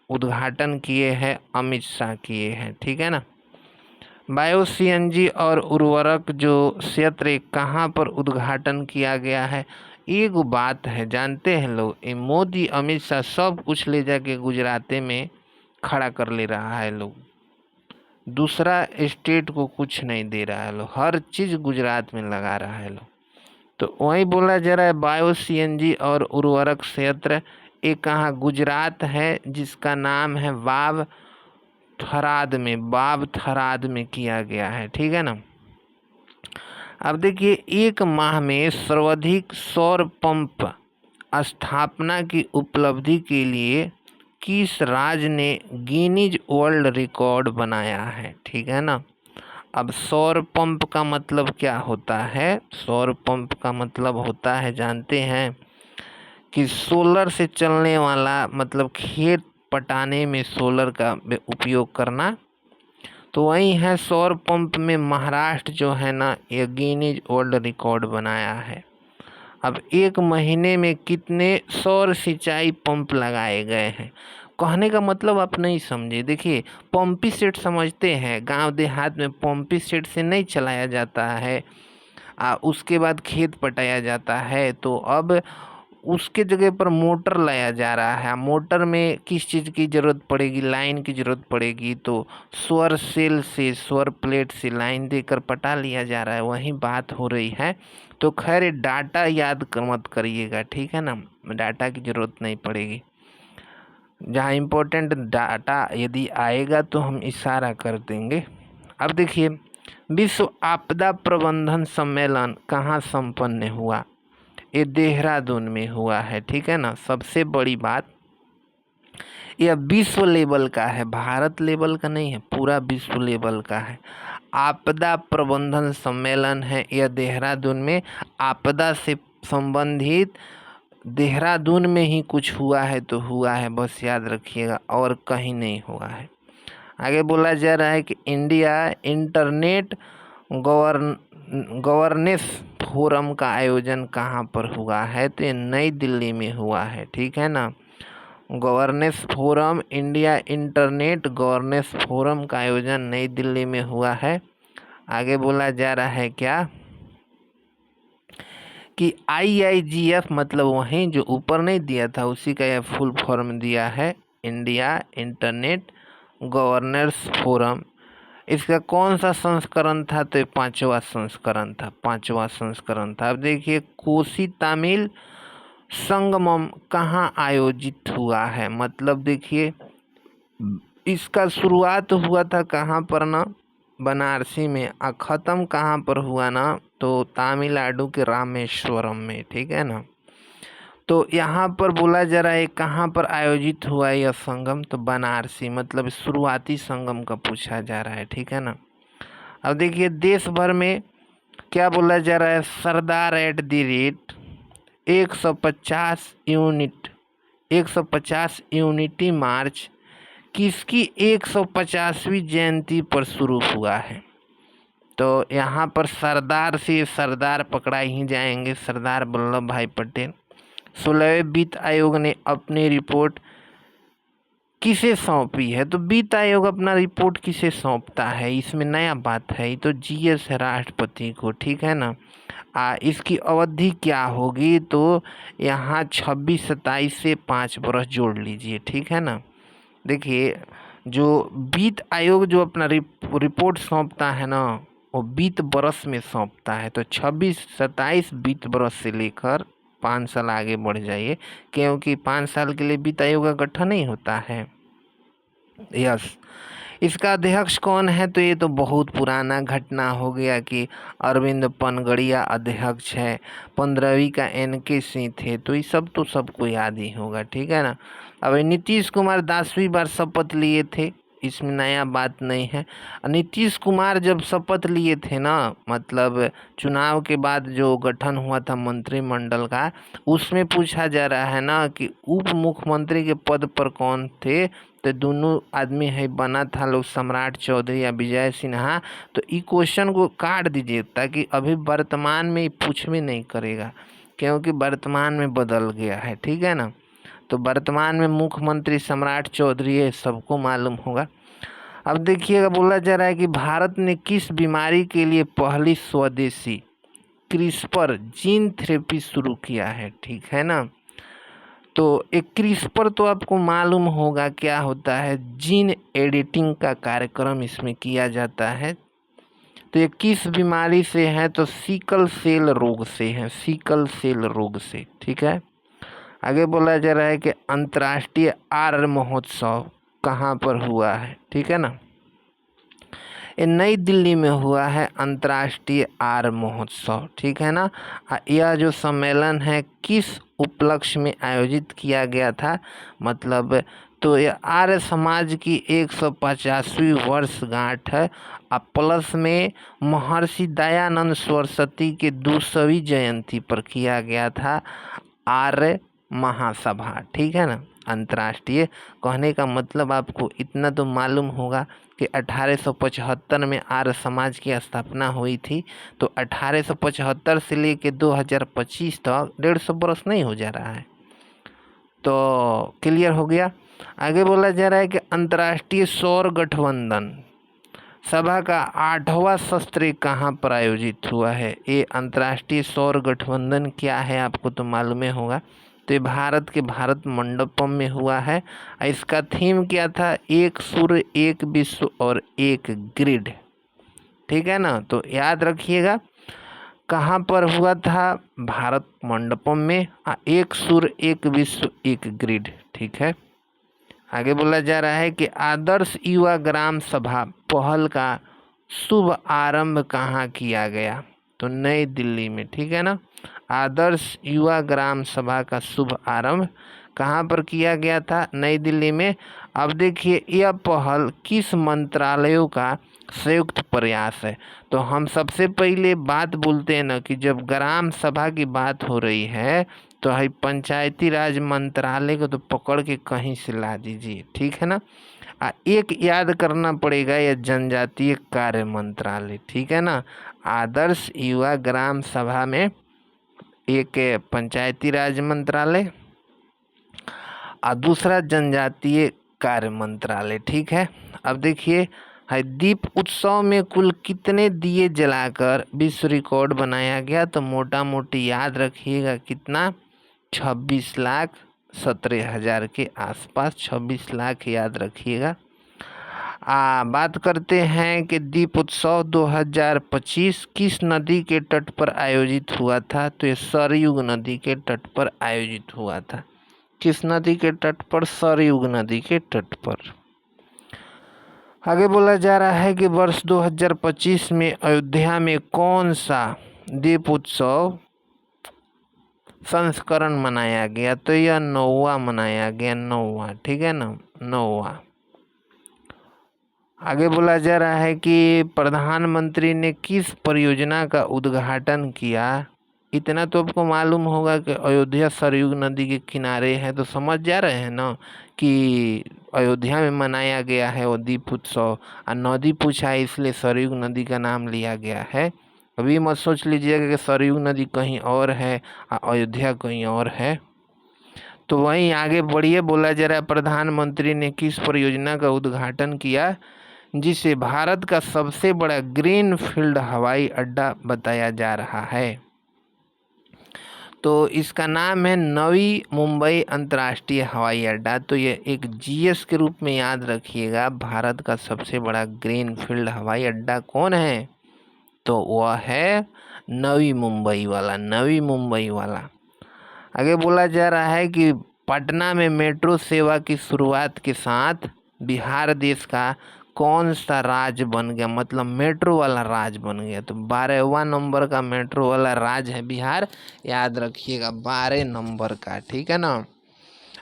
उद्घाटन किए हैं अमित शाह किए हैं, ठीक है ना। बायो सीएनजी और उर्वरक जो क्षेत्र कहाँ पर उद्घाटन किया गया है, एक बात है जानते हैं लोग, ये मोदी अमित शाह सब कुछ ले जाके गुजरात में खड़ा कर ले रहा है लोग, दूसरा स्टेट को कुछ नहीं दे रहा है लोग, हर चीज़ गुजरात में लगा रहा है लोग। तो वही बोला जा रहा है बायो सीएनजी और उर्वरक क्षेत्र एक कहाँ गुजरात है, जिसका नाम है वाव थराद में किया गया है, ठीक है ना। अब देखिए, एक माह में सर्वाधिक सौर पंप स्थापना की उपलब्धि के लिए किस राज्य ने गिनीज वर्ल्ड रिकॉर्ड बनाया है, ठीक है ना। अब सौर पंप का मतलब क्या होता है, सौर पंप का मतलब होता है जानते हैं कि सोलर से चलने वाला, मतलब खेत पटाने में सोलर का उपयोग करना। तो वही है सौर पंप में महाराष्ट्र जो है ना, ये गिनीज वर्ल्ड रिकॉर्ड बनाया है। अब 1 महीने में कितने सौर सिंचाई पंप लगाए गए हैं। कहने का मतलब आप नहीं समझे। देखिए, पंपी सेट समझते हैं, गांव देहात में पंपी सेट से नहीं चलाया जाता है, उसके बाद खेत पटाया जाता है। तो अब उसके जगह पर मोटर लाया जा रहा है। मोटर में किस चीज़ की ज़रूरत पड़ेगी, लाइन की ज़रूरत पड़ेगी, तो सौर सेल से, सौर प्लेट से लाइन देकर पटा लिया जा रहा है, वही बात हो रही है। तो खैर डाटा याद मत करिएगा, ठीक है ना, डाटा की ज़रूरत नहीं पड़ेगी। जहाँ इम्पोर्टेंट डाटा यदि आएगा तो हम इशारा कर देंगे। अब देखिए, विश्व आपदा प्रबंधन सम्मेलन कहाँ संपन्न हुआ। ये देहरादून में हुआ है, ठीक है ना। सबसे बड़ी बात, यह विश्व लेवल का है, भारत लेवल का नहीं है, पूरा विश्व लेवल का है। आपदा प्रबंधन सम्मेलन है यह देहरादून में। आपदा से संबंधित देहरादून में ही कुछ हुआ है तो हुआ है, बस याद रखिएगा, और कहीं नहीं हुआ है। आगे बोला जा रहा है कि इंडिया इंटरनेट गवर्नेंस फोरम का आयोजन कहाँ पर हुआ है, तो ये नई दिल्ली में हुआ है, ठीक है ना। Governance forum, India internet governance forum का आयोजन नई दिल्ली में हुआ है। आगे बोला जा रहा है क्या कि IIGF, मतलब वहीं जो ऊपर नहीं दिया था उसी का यह फुल फॉर्म दिया है, इंडिया इंटरनेट गवर्नेंस फोरम। इसका कौन सा संस्करण था, तो 5वां संस्करण था, 5वां संस्करण था। अब देखिए, कोसी तमिल संगमम कहाँ आयोजित हुआ है, मतलब देखिए इसका शुरुआत हुआ था कहाँ पर ना, बनारसी में, ख़त्म कहाँ पर हुआ ना, तो तमिलनाडु के रामेश्वरम में, ठीक है ना। तो यहाँ पर बोला जा रहा है कहाँ पर आयोजित हुआ यह संगम, तो बनारसी, मतलब शुरुआती संगम का पूछा जा रहा है, ठीक है ना। अब देखिए, देश भर में क्या बोला जा रहा है, Sardar at the rate 150 unit, 150 unity march किसकी 150वीं जयंती पर शुरू हुआ है। तो यहाँ पर सरदार से सरदार पकड़ा ही जाएंगे, सरदार वल्लभ भाई पटेल। 16वें वित्त आयोग ने अपनी रिपोर्ट किसे सौंपी है, तो वित्त आयोग अपना रिपोर्ट किसे सौंपता है, इसमें नया बात है, ये तो GS है राष्ट्रपति को, ठीक है ना। इसकी अवधि क्या होगी, तो यहाँ 26, 27 से 5 वर्ष जोड़ लीजिए, ठीक है ना। देखिए, जो वित्त आयोग जो अपना रिपोर्ट सौंपता है ना, वो वित्त वर्ष में सौंपता है। तो 26, 27 वित्त वर्ष से लेकर 5 साल आगे बढ़ जाइए, क्योंकि 5 साल के लिए वित्त आयोग का गठन नहीं होता है। यस, इसका अध्यक्ष कौन है, तो ये तो बहुत पुराना घटना हो गया कि अरविंद पनगड़िया अध्यक्ष है। 15वीं का NK सिंह थे, तो ये सब तो सबको याद ही होगा, ठीक है ना। अब नीतीश कुमार 10वीं बार शपथ लिए थे, इसमें नया बात नहीं है। नीतीश कुमार जब शपथ लिए थे ना, मतलब चुनाव के बाद जो गठन हुआ था मंत्रिमंडल का, उसमें पूछा जा रहा है ना कि उप मुख्यमंत्री के पद पर कौन थे, तो दोनों आदमी है बना था लोग, सम्राट चौधरी या विजय सिन्हा। तो ई क्वेश्चन को काट दीजिए, ताकि अभी वर्तमान में पूछ भी नहीं करेगा, क्योंकि वर्तमान में बदल गया है, ठीक है ना। तो वर्तमान में मुख्यमंत्री सम्राट चौधरी है, सबको मालूम होगा। अब देखिएगा, बोला जा रहा है कि भारत ने किस बीमारी के लिए पहली स्वदेशी क्रिस्पर जीन थेरेपी शुरू किया है, ठीक है ना। तो एक क्रिस्पर तो आपको मालूम होगा क्या होता है, जीन एडिटिंग का कार्यक्रम इसमें किया जाता है। तो ये किस बीमारी से है, तो सिकल सेल रोग से है, सिकल सेल रोग से, ठीक है। आगे बोला जा रहा है कि अंतर्राष्ट्रीय आर्य महोत्सव कहाँ पर हुआ है, ठीक है ना। ये नई दिल्ली में हुआ है अंतर्राष्ट्रीय आर्य महोत्सव, ठीक है ना। यह जो सम्मेलन है किस उपलक्ष्य में आयोजित किया गया था, मतलब तो यह आर्य समाज की 150वीं वर्षगांठ है। प्लस में महर्षि दयानंद सरस्वती के 200वीं जयंती पर किया गया था आर्य महासभा, ठीक है ना। अंतर्राष्ट्रीय कहने का मतलब आपको इतना तो मालूम होगा कि 1875 में आर्य समाज की स्थापना हुई थी। तो 1875 से लेके 2025 तक 150 वर्ष नहीं हो जा रहा है। तो क्लियर हो गया। आगे बोला जा रहा है कि अंतर्राष्ट्रीय सौर गठबंधन सभा का 8वां सत्र कहाँ पर आयोजित हुआ है। ये अंतर्राष्ट्रीय सौर गठबंधन क्या है आपको तो मालूम होगा। तो ये भारत के भारत मंडपम में हुआ है। इसका थीम क्या था, एक सूर्य एक विश्व और एक ग्रिड। ठीक है ना, तो याद रखिएगा कहाँ पर हुआ था, भारत मंडपम में। एक सूर्य एक विश्व एक ग्रिड। ठीक है। आगे बोला जा रहा है कि आदर्श युवा ग्राम सभा पहल का शुभ आरंभ कहाँ किया गया, तो नई दिल्ली में। ठीक है ना, आदर्श युवा ग्राम सभा का शुभ आरंभ कहाँ पर किया गया था, नई दिल्ली में। अब देखिए यह पहल किस मंत्रालयों का संयुक्त प्रयास है। तो हम सबसे पहले बात बोलते हैं ना कि जब ग्राम सभा की बात हो रही है तो है पंचायती राज मंत्रालय को तो पकड़ के कहीं से ला दीजिए। ठीक है ना। एक याद करना पड़ेगा, यह जनजातीय कार्य मंत्रालय। ठीक है ना, आदर्श युवा ग्राम सभा में एक पंचायती राज मंत्रालय और दूसरा जनजातीय कार्य मंत्रालय। ठीक है। अब देखिए दीप उत्सव में कुल कितने दिए जलाकर विश्व रिकॉर्ड बनाया गया, तो मोटा मोटी याद रखिएगा कितना, 26,17,000 के आसपास, 26 लाख याद रखिएगा। बात करते हैं कि दीप उत्सव 2025 किस नदी के तट पर आयोजित हुआ था, तो ये सरयुग नदी के तट पर आयोजित हुआ था। किस नदी के तट पर, सरयुग नदी के तट पर। आगे बोला जा रहा है कि वर्ष 2025 में अयोध्या में कौन सा दीप उत्सव संस्करण मनाया गया, तो यह 9वां मनाया गया, 9वां। ठीक है ना, 9वां। आगे बोला जा रहा है कि प्रधानमंत्री ने किस परियोजना का उद्घाटन किया। इतना तो आपको मालूम होगा कि अयोध्या सरयुग नदी के किनारे है, तो समझ जा रहे हैं ना कि अयोध्या में मनाया गया है वो दीप उत्सव। और नदी पूछा है इसलिए सरयुग नदी का नाम लिया गया है। अभी मत सोच लीजिएगा कि सरयुग नदी कहीं और है और अयोध्या कहीं और है। तो वहीं आगे बढ़िए, बोला जा रहा है प्रधानमंत्री ने किस परियोजना का उद्घाटन किया जिसे भारत का सबसे बड़ा ग्रीन फील्ड हवाई अड्डा बताया जा रहा है। तो इसका नाम है नवी मुंबई अंतर्राष्ट्रीय हवाई अड्डा। तो ये एक जीएस के रूप में याद रखिएगा, भारत का सबसे बड़ा ग्रीन फील्ड हवाई अड्डा कौन है, तो वह है नवी मुंबई वाला, नवी मुंबई वाला। आगे बोला जा रहा है कि पटना में मेट्रो सेवा की शुरुआत के साथ बिहार देश का कौन सा राज्य बन गया, मतलब मेट्रो वाला राज्य बन गया। तो 12वां नंबर का मेट्रो वाला राज्य है बिहार, याद रखिएगा 12 नंबर का। ठीक है ना,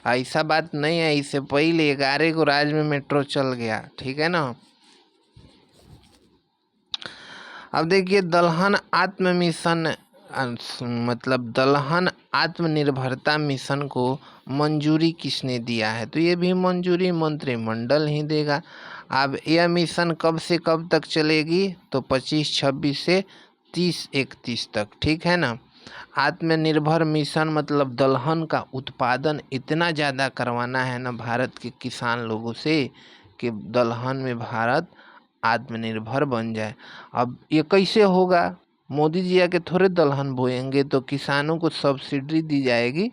ऐसा बात नहीं है, इससे पहले 11 को राज्य में मेट्रो चल गया। ठीक है ना। अब देखिए दलहन आत्म मिशन, मतलब दलहन आत्मनिर्भरता मिशन को मंजूरी किसने दिया है, तो ये भी मंजूरी मंत्रिमंडल ही देगा। अब यह मिशन कब से कब तक चलेगी, तो 25-26 से 30-31 तक। ठीक है ना। आत्मनिर्भर मिशन मतलब दलहन का उत्पादन इतना ज़्यादा करवाना है ना भारत के किसान लोगों से कि दलहन में भारत आत्मनिर्भर बन जाए। अब ये कैसे होगा, मोदी जी आके थोड़े दलहन बोएंगे, तो किसानों को सब्सिडी दी जाएगी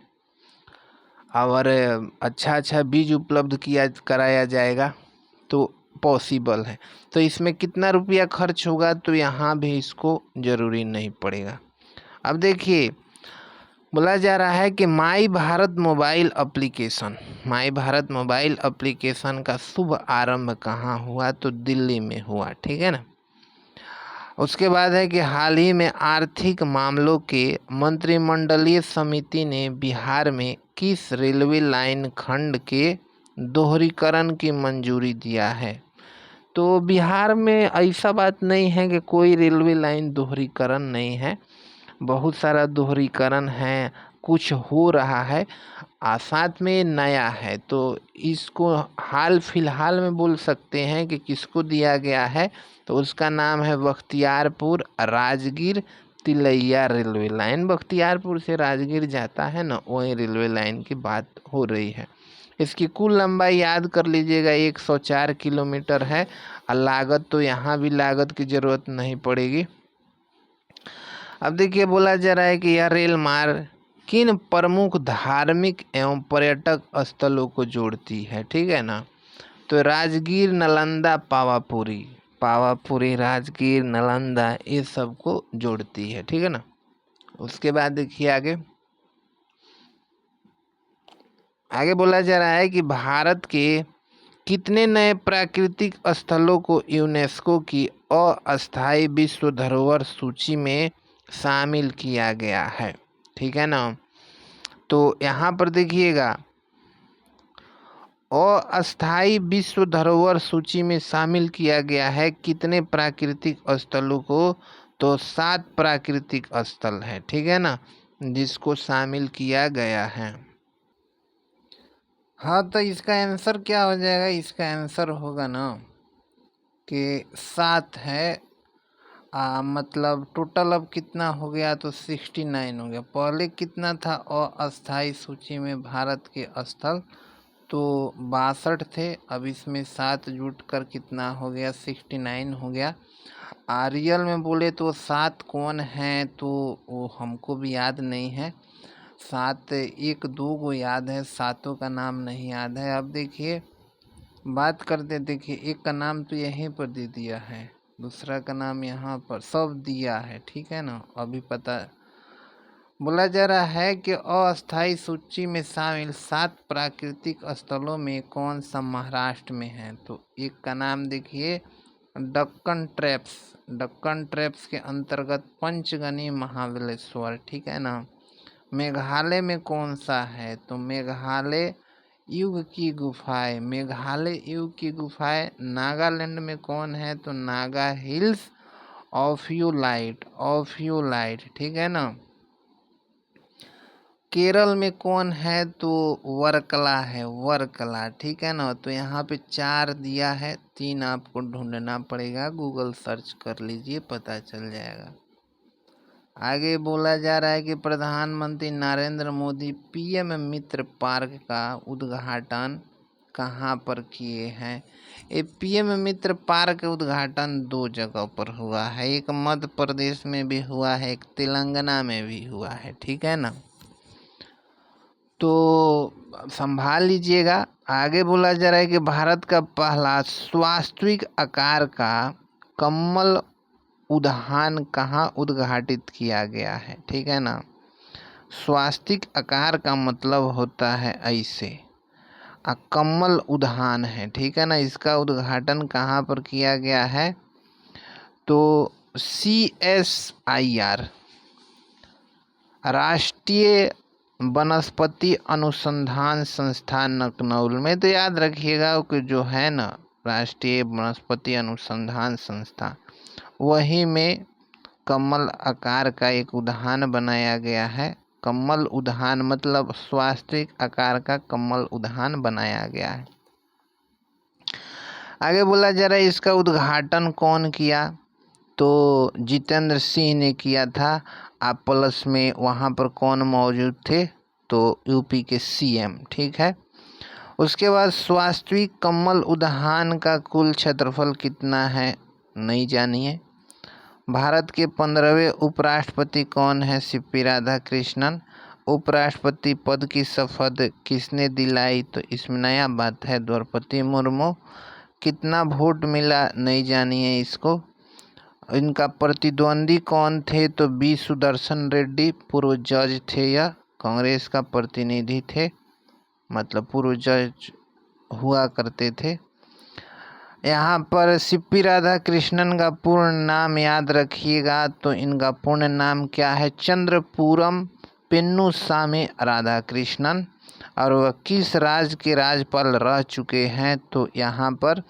और अच्छा बीज उपलब्ध कराया जाएगा, तो पॉसिबल है। तो इसमें कितना रुपया खर्च होगा, तो यहाँ भी इसको ज़रूरी नहीं पड़ेगा। अब देखिए बोला जा रहा है कि माई भारत मोबाइल एप्लीकेशन का शुभ आरंभ कहाँ हुआ, तो दिल्ली में हुआ। ठीक है ना। उसके बाद है कि हाल ही में आर्थिक मामलों के मंत्रिमंडलीय समिति ने बिहार में किस रेलवे लाइन खंड के दोहरीकरण की मंजूरी दिया है। तो बिहार में ऐसा बात नहीं है कि कोई रेलवे लाइन दोहरीकरण नहीं है, बहुत सारा दोहरीकरण है। कुछ हो रहा है, साथ में नया है, तो इसको हाल फिलहाल में बोल सकते हैं कि किसको दिया गया है, तो उसका नाम है बख्तियारपुर राजगीर तिलैया रेलवे लाइन। बख्तियारपुर से राजगीर जाता है ना, वही रेलवे लाइन की बात हो रही है। इसकी कुल लंबाई याद कर लीजिएगा 104 किलोमीटर है। और लागत तो यहाँ भी लागत की ज़रूरत नहीं पड़ेगी। अब देखिए बोला जा रहा है कि यह रेल मार्ग किन प्रमुख धार्मिक एवं पर्यटक स्थलों को जोड़ती है, ठीक है ना। तो राजगीर, नालंदा, पावापुरी, राजगीर, नालंदा, ये सब को जोड़ती है, ठीक है ना। उसके बाद देखिए आगे बोला जा रहा है कि भारत के कितने नए प्राकृतिक स्थलों को यूनेस्को की अस्थायी विश्व धरोहर सूची में शामिल किया गया है, ठीक है ना। तो यहाँ पर देखिएगा अस्थायी विश्व धरोहर सूची में शामिल किया गया है कितने प्राकृतिक स्थलों को, तो 7 प्राकृतिक स्थल है, ठीक है ना, जिसको शामिल किया गया है। हाँ, तो इसका आंसर क्या हो जाएगा, इसका आंसर होगा ना कि 7 है। मतलब टोटल अब कितना हो गया, तो 69 हो गया। पहले कितना था अस्थायी सूची में भारत के स्थल, तो 62 थे। अब इसमें 7 जुट कर कितना हो गया, 69 हो गया। रियल में बोले तो 7 कौन हैं, तो वो हमको भी याद नहीं है। 7 1 2 को याद है, 7 का नाम नहीं याद है। अब देखिए बात करते, देखिए एक का नाम तो यहीं पर दे दिया है, दूसरा का नाम यहाँ पर सब दिया है, ठीक है ना। अभी पता बोला जा रहा है कि अस्थायी सूची में शामिल 7 प्राकृतिक स्थलों में कौन सा महाराष्ट्र में है, तो एक का नाम देखिए दक्कन ट्रैप्स के अंतर्गत पंचगनी महाबलेश्वर, ठीक है ना। मेघालय में कौन सा है, तो मेघालय युग की गुफाएं। नागालैंड में कौन है, तो Naga hills of you light, ठीक है ना। केरल में कौन है, तो वर्कला, ठीक है ना। तो यहाँ पे 4 दिया है, 3 आपको ढूंढना पड़ेगा, गूगल सर्च कर लीजिए, पता चल जाएगा। आगे बोला जा रहा है कि प्रधानमंत्री नरेंद्र मोदी पीएम मित्र पार्क का उद्घाटन कहाँ पर किए हैं। ये पीएम मित्र पार्क का उद्घाटन 2 जगह पर हुआ है, एक मध्य प्रदेश में भी हुआ है, एक तेलंगाना में भी हुआ है, ठीक है ना। तो संभाल लीजिएगा। आगे बोला जा रहा है कि भारत का पहला स्वास्थ्यिक आकार का कमल उद्यान कहाँ उद्घाटित किया गया है, ठीक है ना। स्वास्थ्यिक आकार का मतलब होता है ऐसे, कमल उद्यान है, ठीक है ना। इसका उद्घाटन कहाँ पर किया गया है, तो CSIR राष्ट्रीय वनस्पति अनुसंधान संस्थान लखनऊ में। तो याद रखिएगा कि जो है ना राष्ट्रीय वनस्पति अनुसंधान संस्थान, वही में कमल आकार का एक उद्यान बनाया गया है। कमल उद्यान मतलब स्वास्थ्यिक आकार का कमल उद्यान बनाया गया है। आगे बोला जा रहा है इसका उद्घाटन कौन किया, तो जितेंद्र सिंह ने किया था। आप प्लस में वहाँ पर कौन मौजूद थे, तो यूपी के CM, ठीक है। उसके बाद स्वास्थ्यिक कमल उद्यान का कुल क्षेत्रफल कितना है, नहीं जानिए। भारत के 15वें उपराष्ट्रपति कौन है, CP राधाकृष्णन। उपराष्ट्रपति पद की शपथ किसने दिलाई, तो इसमें नया बात है, द्रौपदी मुर्मू। कितना वोट मिला, नहीं जानिए इसको। इनका प्रतिद्वंदी कौन थे, तो B सुदर्शन रेड्डी, पूर्व जज थे, यह कांग्रेस का प्रतिनिधि थे, मतलब पूर्व जज हुआ करते थे। यहाँ पर CP राधाकृष्णन का पूर्ण नाम याद रखिएगा, तो इनका पूर्ण नाम क्या है, चंद्रपूरम पेन्नुसामी राधाकृष्णन। और वह किस राज्य के राज्यपाल रह चुके हैं, तो यहाँ पर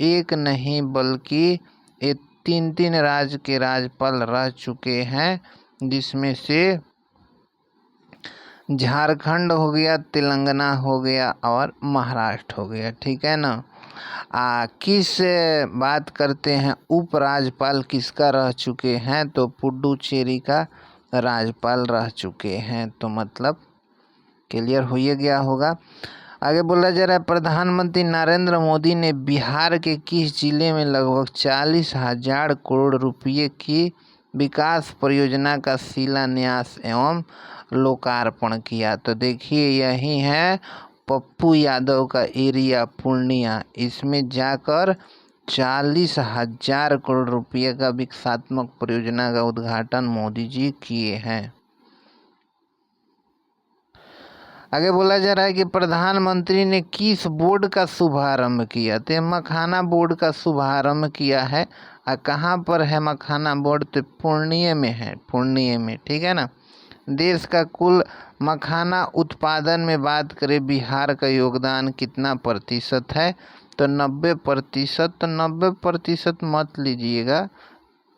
एक नहीं बल्कि ये 3 राज्य के राज्यपाल रह चुके हैं, जिसमें से झारखंड हो गया, तेलंगाना हो गया और महाराष्ट्र हो गया, ठीक है ना। किस बात करते हैं उपराज्यपाल किसका रह चुके हैं, तो पुडुचेरी का राज्यपाल रह चुके हैं। तो मतलब क्लियर हो ही गया होगा। आगे बोला जा रहा है, प्रधानमंत्री नरेंद्र मोदी ने बिहार के किस जिले में लगभग 40,000 करोड़ रुपये की विकास परियोजना का शिलान्यास एवं लोकार्पण किया। तो देखिए यही है पप्पू यादव का एरिया पूर्णिया, इसमें जाकर 40,000 करोड़ रुपये का विकासात्मक परियोजना का उद्घाटन मोदी जी किए हैं। आगे बोला जा रहा है कि प्रधानमंत्री ने किस बोर्ड का शुभारंभ किया, तो मखाना बोर्ड का शुभारंभ किया है। और कहाँ पर है मखाना बोर्ड, तो पूर्णिया में है, पूर्णिया में, ठीक है ना। देश का कुल मखाना उत्पादन में बात करें बिहार का योगदान कितना प्रतिशत है, तो 90%। तो 90% मत लीजिएगा,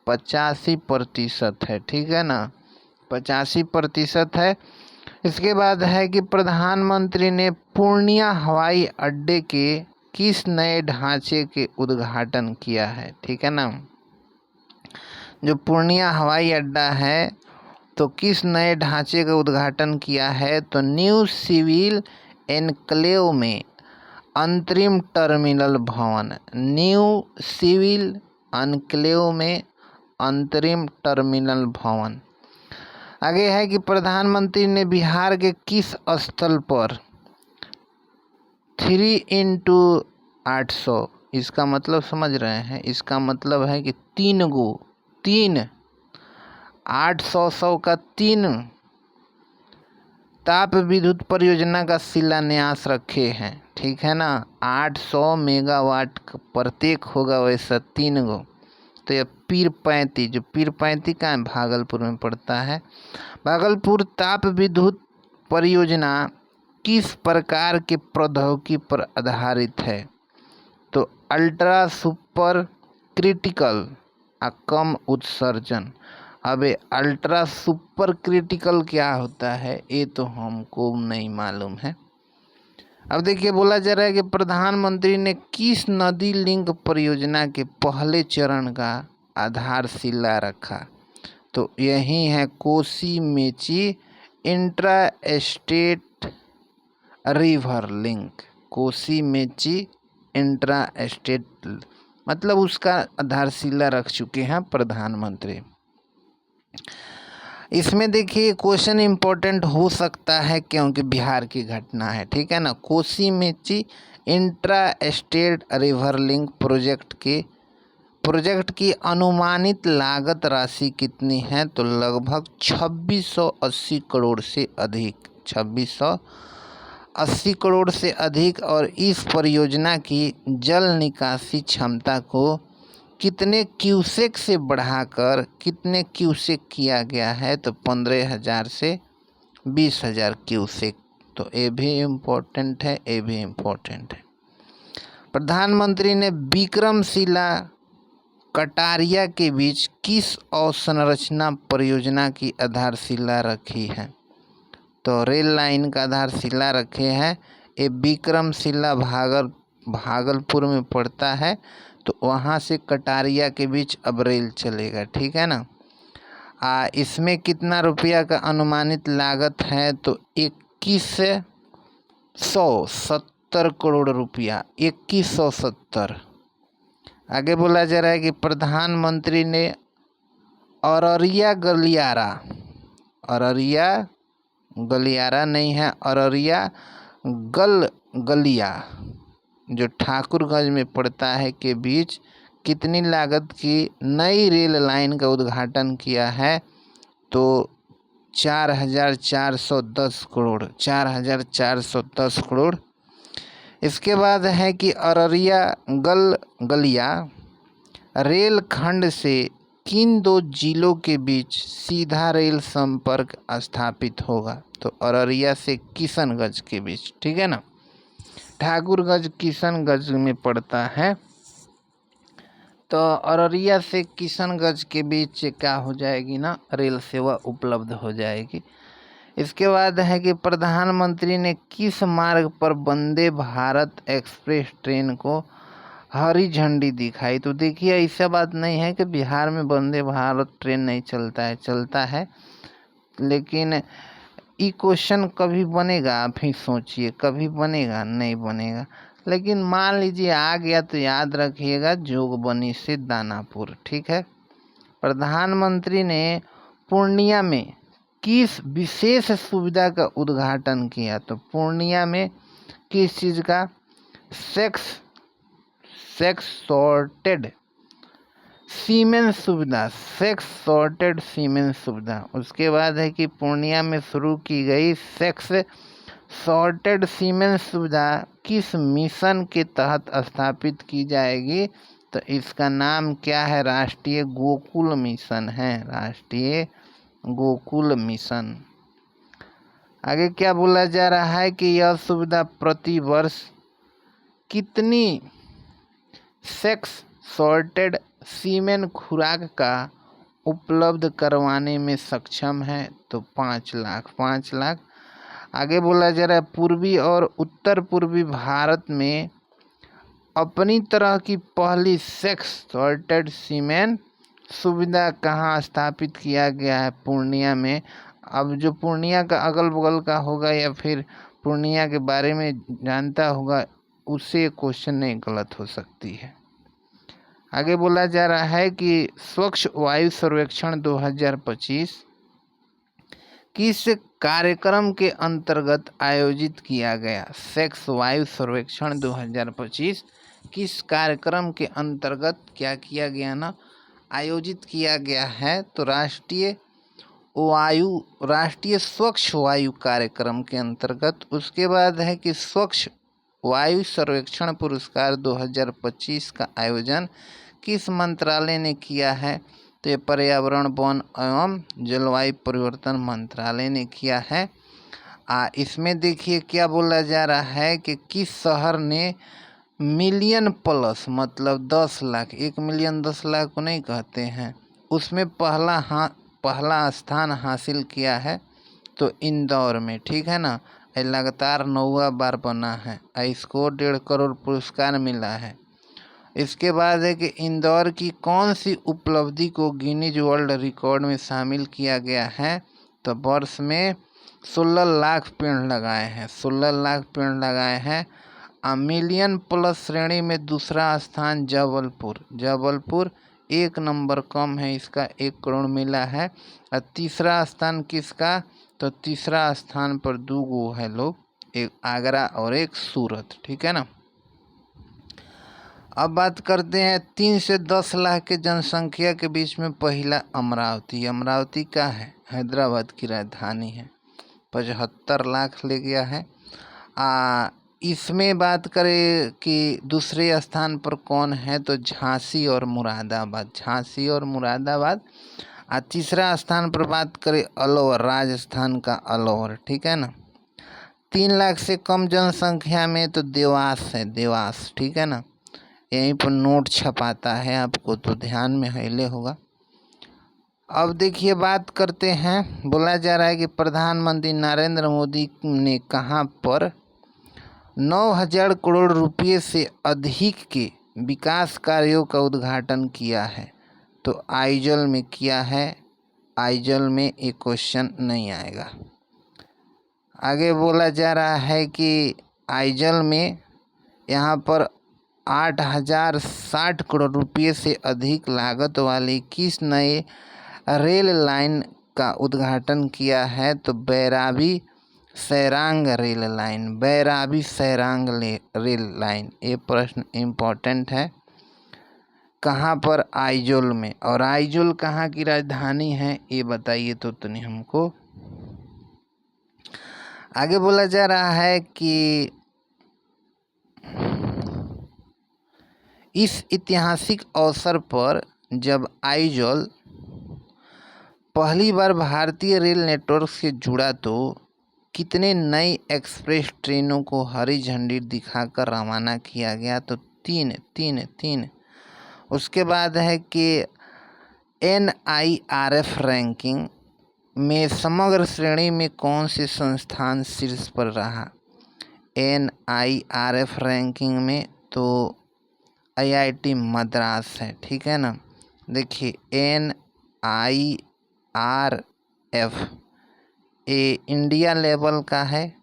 85% है, ठीक है ना, 85% है। इसके बाद है कि प्रधानमंत्री ने पूर्णिया हवाई अड्डे के किस नए ढांचे के उद्घाटन किया है, ठीक है ना। जो पूर्णिया हवाई अड्डा है तो किस नए ढांचे का उद्घाटन किया है, तो न्यू सिविल एनक्लेव में अंतरिम टर्मिनल भवन, न्यू सिविल एनक्लेव में अंतरिम टर्मिनल भवन। आगे है कि प्रधानमंत्री ने बिहार के किस स्थल पर 3x800, इसका मतलब समझ रहे हैं, इसका मतलब है कि 800 का 3 ताप विद्युत परियोजना का शिलान्यास रखे हैं, ठीक है ना। 800 मेगावाट प्रत्येक होगा, वैसा 3 गो। तो यह पीर 35, जो पीर 35 का है भागलपुर में पड़ता है। भागलपुर ताप विद्युत परियोजना किस प्रकार के प्रौद्योगिकी पर आधारित है, तो अल्ट्रा सुपर क्रिटिकल कम उत्सर्जन। अबे अल्ट्रा सुपर क्रिटिकल क्या होता है, ये तो हमको नहीं मालूम है। अब देखिए बोला जा रहा है कि प्रधानमंत्री ने किस नदी लिंक परियोजना के पहले चरण का आधारशिला रखा, तो यही है Kosi Mechi intra state river link, Kosi Mechi intra state, मतलब उसका आधारशिला रख चुके हैं प्रधानमंत्री। इसमें देखिए क्वेश्चन इम्पोर्टेंट हो सकता है क्योंकि बिहार की घटना है, ठीक है ना। Kosi Mechi intra state river link project की अनुमानित लागत राशि कितनी है, तो लगभग 2680 करोड़ से अधिक, 2680 करोड़ से अधिक। और इस परियोजना की जल निकासी क्षमता को कितने क्यूसेक से बढ़ाकर कितने क्यूसेक किया गया है, तो 15,000 से 20,000 क्यूसेक। तो ये भी इम्पोर्टेंट है, ये भी इम्पोर्टेंट है। प्रधानमंत्री ने विक्रमशिला कटारिया के बीच किस अवसंरचना परियोजना की आधारशिला रखी है, तो रेल लाइन का आधारशिला रखे हैं। ये विक्रमशिला भागलपुर में पड़ता है, तो वहाँ से कटारिया के बीच अब रेल चलेगा, ठीक है ना। इसमें कितना रुपया का अनुमानित लागत है, तो 2170 करोड़ रुपया, 2170। आगे बोला जा रहा है कि प्रधानमंत्री ने अररिया गलियारा नहीं है, अररिया गलिया जो ठाकुरगंज में पड़ता है के बीच कितनी लागत की नई रेल लाइन का उद्घाटन किया है, तो 4,410 करोड़, 4,410 करोड़। इसके बाद है कि अररिया गलिया रेल खंड से किन 2 जिलों के बीच सीधा रेल संपर्क स्थापित होगा, तो अररिया से किशनगंज के बीच, ठीक है ना। ठाकुरगंज किशनगंज में पड़ता है, तो अररिया से किशनगंज के बीच क्या हो जाएगी ना, रेल सेवा उपलब्ध हो जाएगी। इसके बाद है कि प्रधानमंत्री ने किस मार्ग पर वंदे भारत एक्सप्रेस ट्रेन को हरी झंडी दिखाई। तो देखिए ऐसा बात नहीं है कि बिहार में वंदे भारत ट्रेन नहीं चलता है, चलता है, लेकिन ये क्वेश्चन कभी बनेगा आप ही सोचिए, कभी बनेगा नहीं बनेगा, लेकिन मान लीजिए आ गया तो याद रखिएगा जोगबनी से दानापुर। ठीक है। प्रधानमंत्री ने पूर्णिया में किस विशेष सुविधा का उद्घाटन किया। तो पूर्णिया में किस चीज़ का? सेक्स सॉर्टेड सीमेन सुविधा, सेक्स सॉर्टेड सीमेन सुविधा। उसके बाद है कि पूर्णिया में शुरू की गई सेक्स सॉर्टेड सीमेन सुविधा किस मिशन के तहत स्थापित की जाएगी। तो इसका नाम क्या है? राष्ट्रीय गोकुल मिशन है, राष्ट्रीय गोकुल मिशन। आगे क्या बोला जा रहा है कि यह सुविधा प्रति वर्ष कितनी सेक्स सॉर्टेड सीमेन खुराक का उपलब्ध करवाने में सक्षम है। तो 5 लाख। आगे बोला जा रहा है पूर्वी और उत्तर पूर्वी भारत में अपनी तरह की पहली सेक्स सॉर्टेड सीमेन सुविधा कहाँ स्थापित किया गया है? पूर्णिया में। अब जो पूर्णिया का अगल बगल का होगा या फिर पूर्णिया के बारे में जानता होगा उससे क्वेश्चन नहीं गलत हो सकती है। आगे बोला जा रहा है कि स्वच्छ वायु सर्वेक्षण 2025 किस कार्यक्रम के अंतर्गत आयोजित किया गया। स्वच्छ वायु सर्वेक्षण 2025 किस कार्यक्रम के अंतर्गत क्या किया गया ना, आयोजित किया गया है। तो राष्ट्रीय स्वच्छ वायु कार्यक्रम के अंतर्गत। उसके बाद है कि स्वच्छ वायु सर्वेक्षण पुरस्कार 2025 का आयोजन किस मंत्रालय ने किया है। तो ये पर्यावरण वन एवं जलवायु परिवर्तन मंत्रालय ने किया है। इसमें देखिए क्या बोला जा रहा है कि किस शहर ने मिलियन प्लस मतलब 10 लाख, 1 मिलियन 10 लाख को नहीं कहते हैं, उसमें पहला स्थान हासिल किया है। तो इंदौर में। ठीक है ना। लगातार 9वां बार बना है। इसको 1.5 करोड़ पुरस्कार मिला है। इसके बाद है कि इंदौर की कौन सी उपलब्धि को गिनीज वर्ल्ड रिकॉर्ड में शामिल किया गया है। तो वर्ष में 16 लाख पेड़ लगाए हैं, 16 लाख पेड़ लगाए हैं। मिलियन प्लस श्रेणी में दूसरा स्थान जबलपुर 1 नंबर कम है, इसका 1 करोड़ मिला है। और तीसरा स्थान किसका? तो तीसरा स्थान पर 2 गो है लोग, एक आगरा और एक सूरत। ठीक है ना। अब बात करते हैं 3 से 10 लाख के जनसंख्या के बीच में पहला अमरावती का है, हैदराबाद की राजधानी है, 75 लाख ले गया है। इसमें बात करें कि दूसरे स्थान पर कौन है, तो झांसी और मुरादाबाद। तीसरा स्थान पर बात करें अलवर, राजस्थान का अलवर। ठीक है ना। 3 लाख से कम जनसंख्या में तो देवास है, देवास। ठीक है ना। यहीं पर नोट छपाता है आपको, तो ध्यान में हिले होगा। अब देखिए बात करते हैं, बोला जा रहा है कि प्रधानमंत्री नरेंद्र मोदी ने कहाँ पर 9,000 करोड़ रुपये से अधिक के विकास कार्यों का उद्घाटन किया है। तो आइजल में किया है। आइजल में एक क्वेश्चन नहीं आएगा। आगे बोला जा रहा है कि आइजल में यहाँ पर 8,060 करोड़ रुपये से अधिक लागत वाली किस नए रेल लाइन का उद्घाटन किया है। तो बैराबी सैरांग रेल लाइन। ये प्रश्न इम्पोर्टेंट है। कहाँ पर? आइजोल में। और आइजोल कहाँ की राजधानी है ये बताइए तो नहीं हमको। आगे बोला जा रहा है कि इस ऐतिहासिक अवसर पर जब आइजोल पहली बार भारतीय रेल नेटवर्क से जुड़ा तो कितने नई एक्सप्रेस ट्रेनों को हरी झंडी दिखाकर रवाना किया गया। तो तीन। उसके बाद है कि NIRF रैंकिंग में समग्र श्रेणी में कौन से संस्थान शीर्ष पर रहा? NIRF रैंकिंग में तो IIT मद्रास है, ठीक है ना। देखिए NIRF ये इंडिया लेवल का है,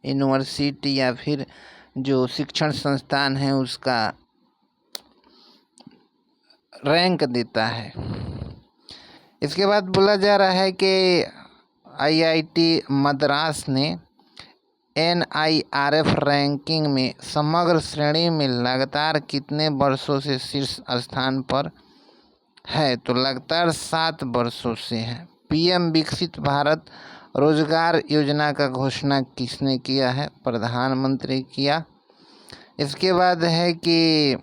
यूनिवर्सिटी या फिर जो शिक्षण संस्थान है उसका रैंक देता है। इसके बाद बोला जा रहा है कि IIT मद्रास ने NIRF रैंकिंग में समग्र श्रेणी में लगातार कितने वर्षों से शीर्ष स्थान पर है? तो लगातार 7 वर्षों से है। PM विकसित भारत रोजगार योजना का घोषणा किसने किया है? प्रधानमंत्री किया। इसके बाद है कि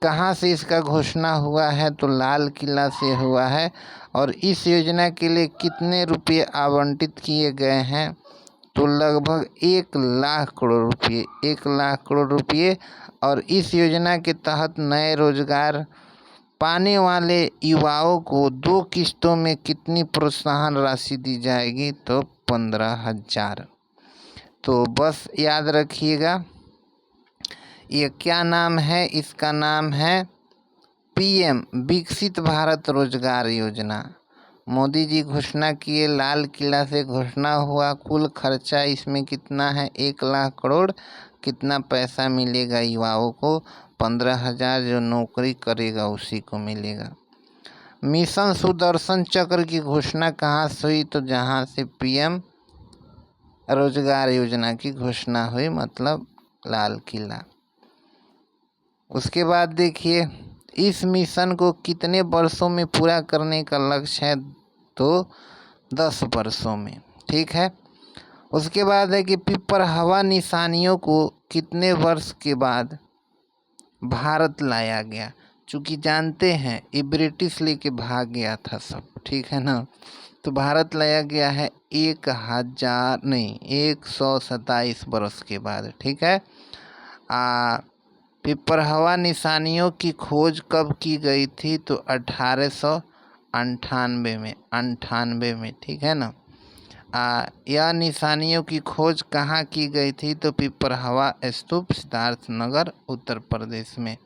कहाँ से इसका घोषणा हुआ है? तो लाल किला से हुआ है। और इस योजना के लिए कितने रुपये आवंटित किए गए हैं? तो लगभग 1 लाख करोड़ रुपये, 1 लाख करोड़ रुपये। और इस योजना के तहत नए रोजगार पाने वाले युवाओं को 2 किस्तों में कितनी प्रोत्साहन राशि दी जाएगी? तो 15,000। तो बस याद रखिएगा, ये क्या नाम है? इसका नाम है PM विकसित भारत रोजगार योजना। मोदी जी घोषणा किए, लाल किला से घोषणा हुआ। कुल खर्चा इसमें कितना है? 1 लाख करोड़। कितना पैसा मिलेगा युवाओं को? 15,000। जो नौकरी करेगा उसी को मिलेगा। मिशन सुदर्शन चक्र की घोषणा कहाँ से हुई? तो जहाँ से PM रोजगार योजना की घोषणा हुई, मतलब लाल किला। उसके बाद देखिए, इस मिशन को कितने वर्षों में पूरा करने का लक्ष्य है? तो 10 वर्षों में, ठीक है। उसके बाद है कि पिपरहवा निशानियों को कितने वर्ष के बाद भारत लाया गया? चूँकि जानते हैं ये ब्रिटिश लेके भाग गया था सब, ठीक है ना। तो भारत लाया गया है 127 वर्ष के बाद, ठीक है। पिपरहवा निशानियों की खोज कब की गई थी? तो 1898 में, ठीक है ना। यह निशानियों की खोज कहाँ की गई थी? तो पिपरहवा स्तूप, सिद्धार्थनगर, उत्तर प्रदेश में।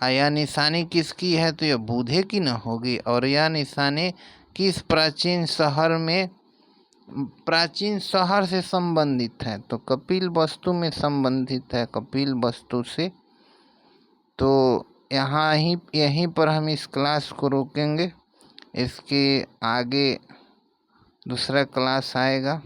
यह निशानी किसकी है? तो यह बूढ़े की न होगी। और यह निशानी किस प्राचीन शहर से संबंधित है? तो कपिलवस्तु में संबंधित है, कपिलवस्तु से। तो यहीं पर हम इस क्लास को रोकेंगे। इसके आगे दूसरा क्लास आएगा।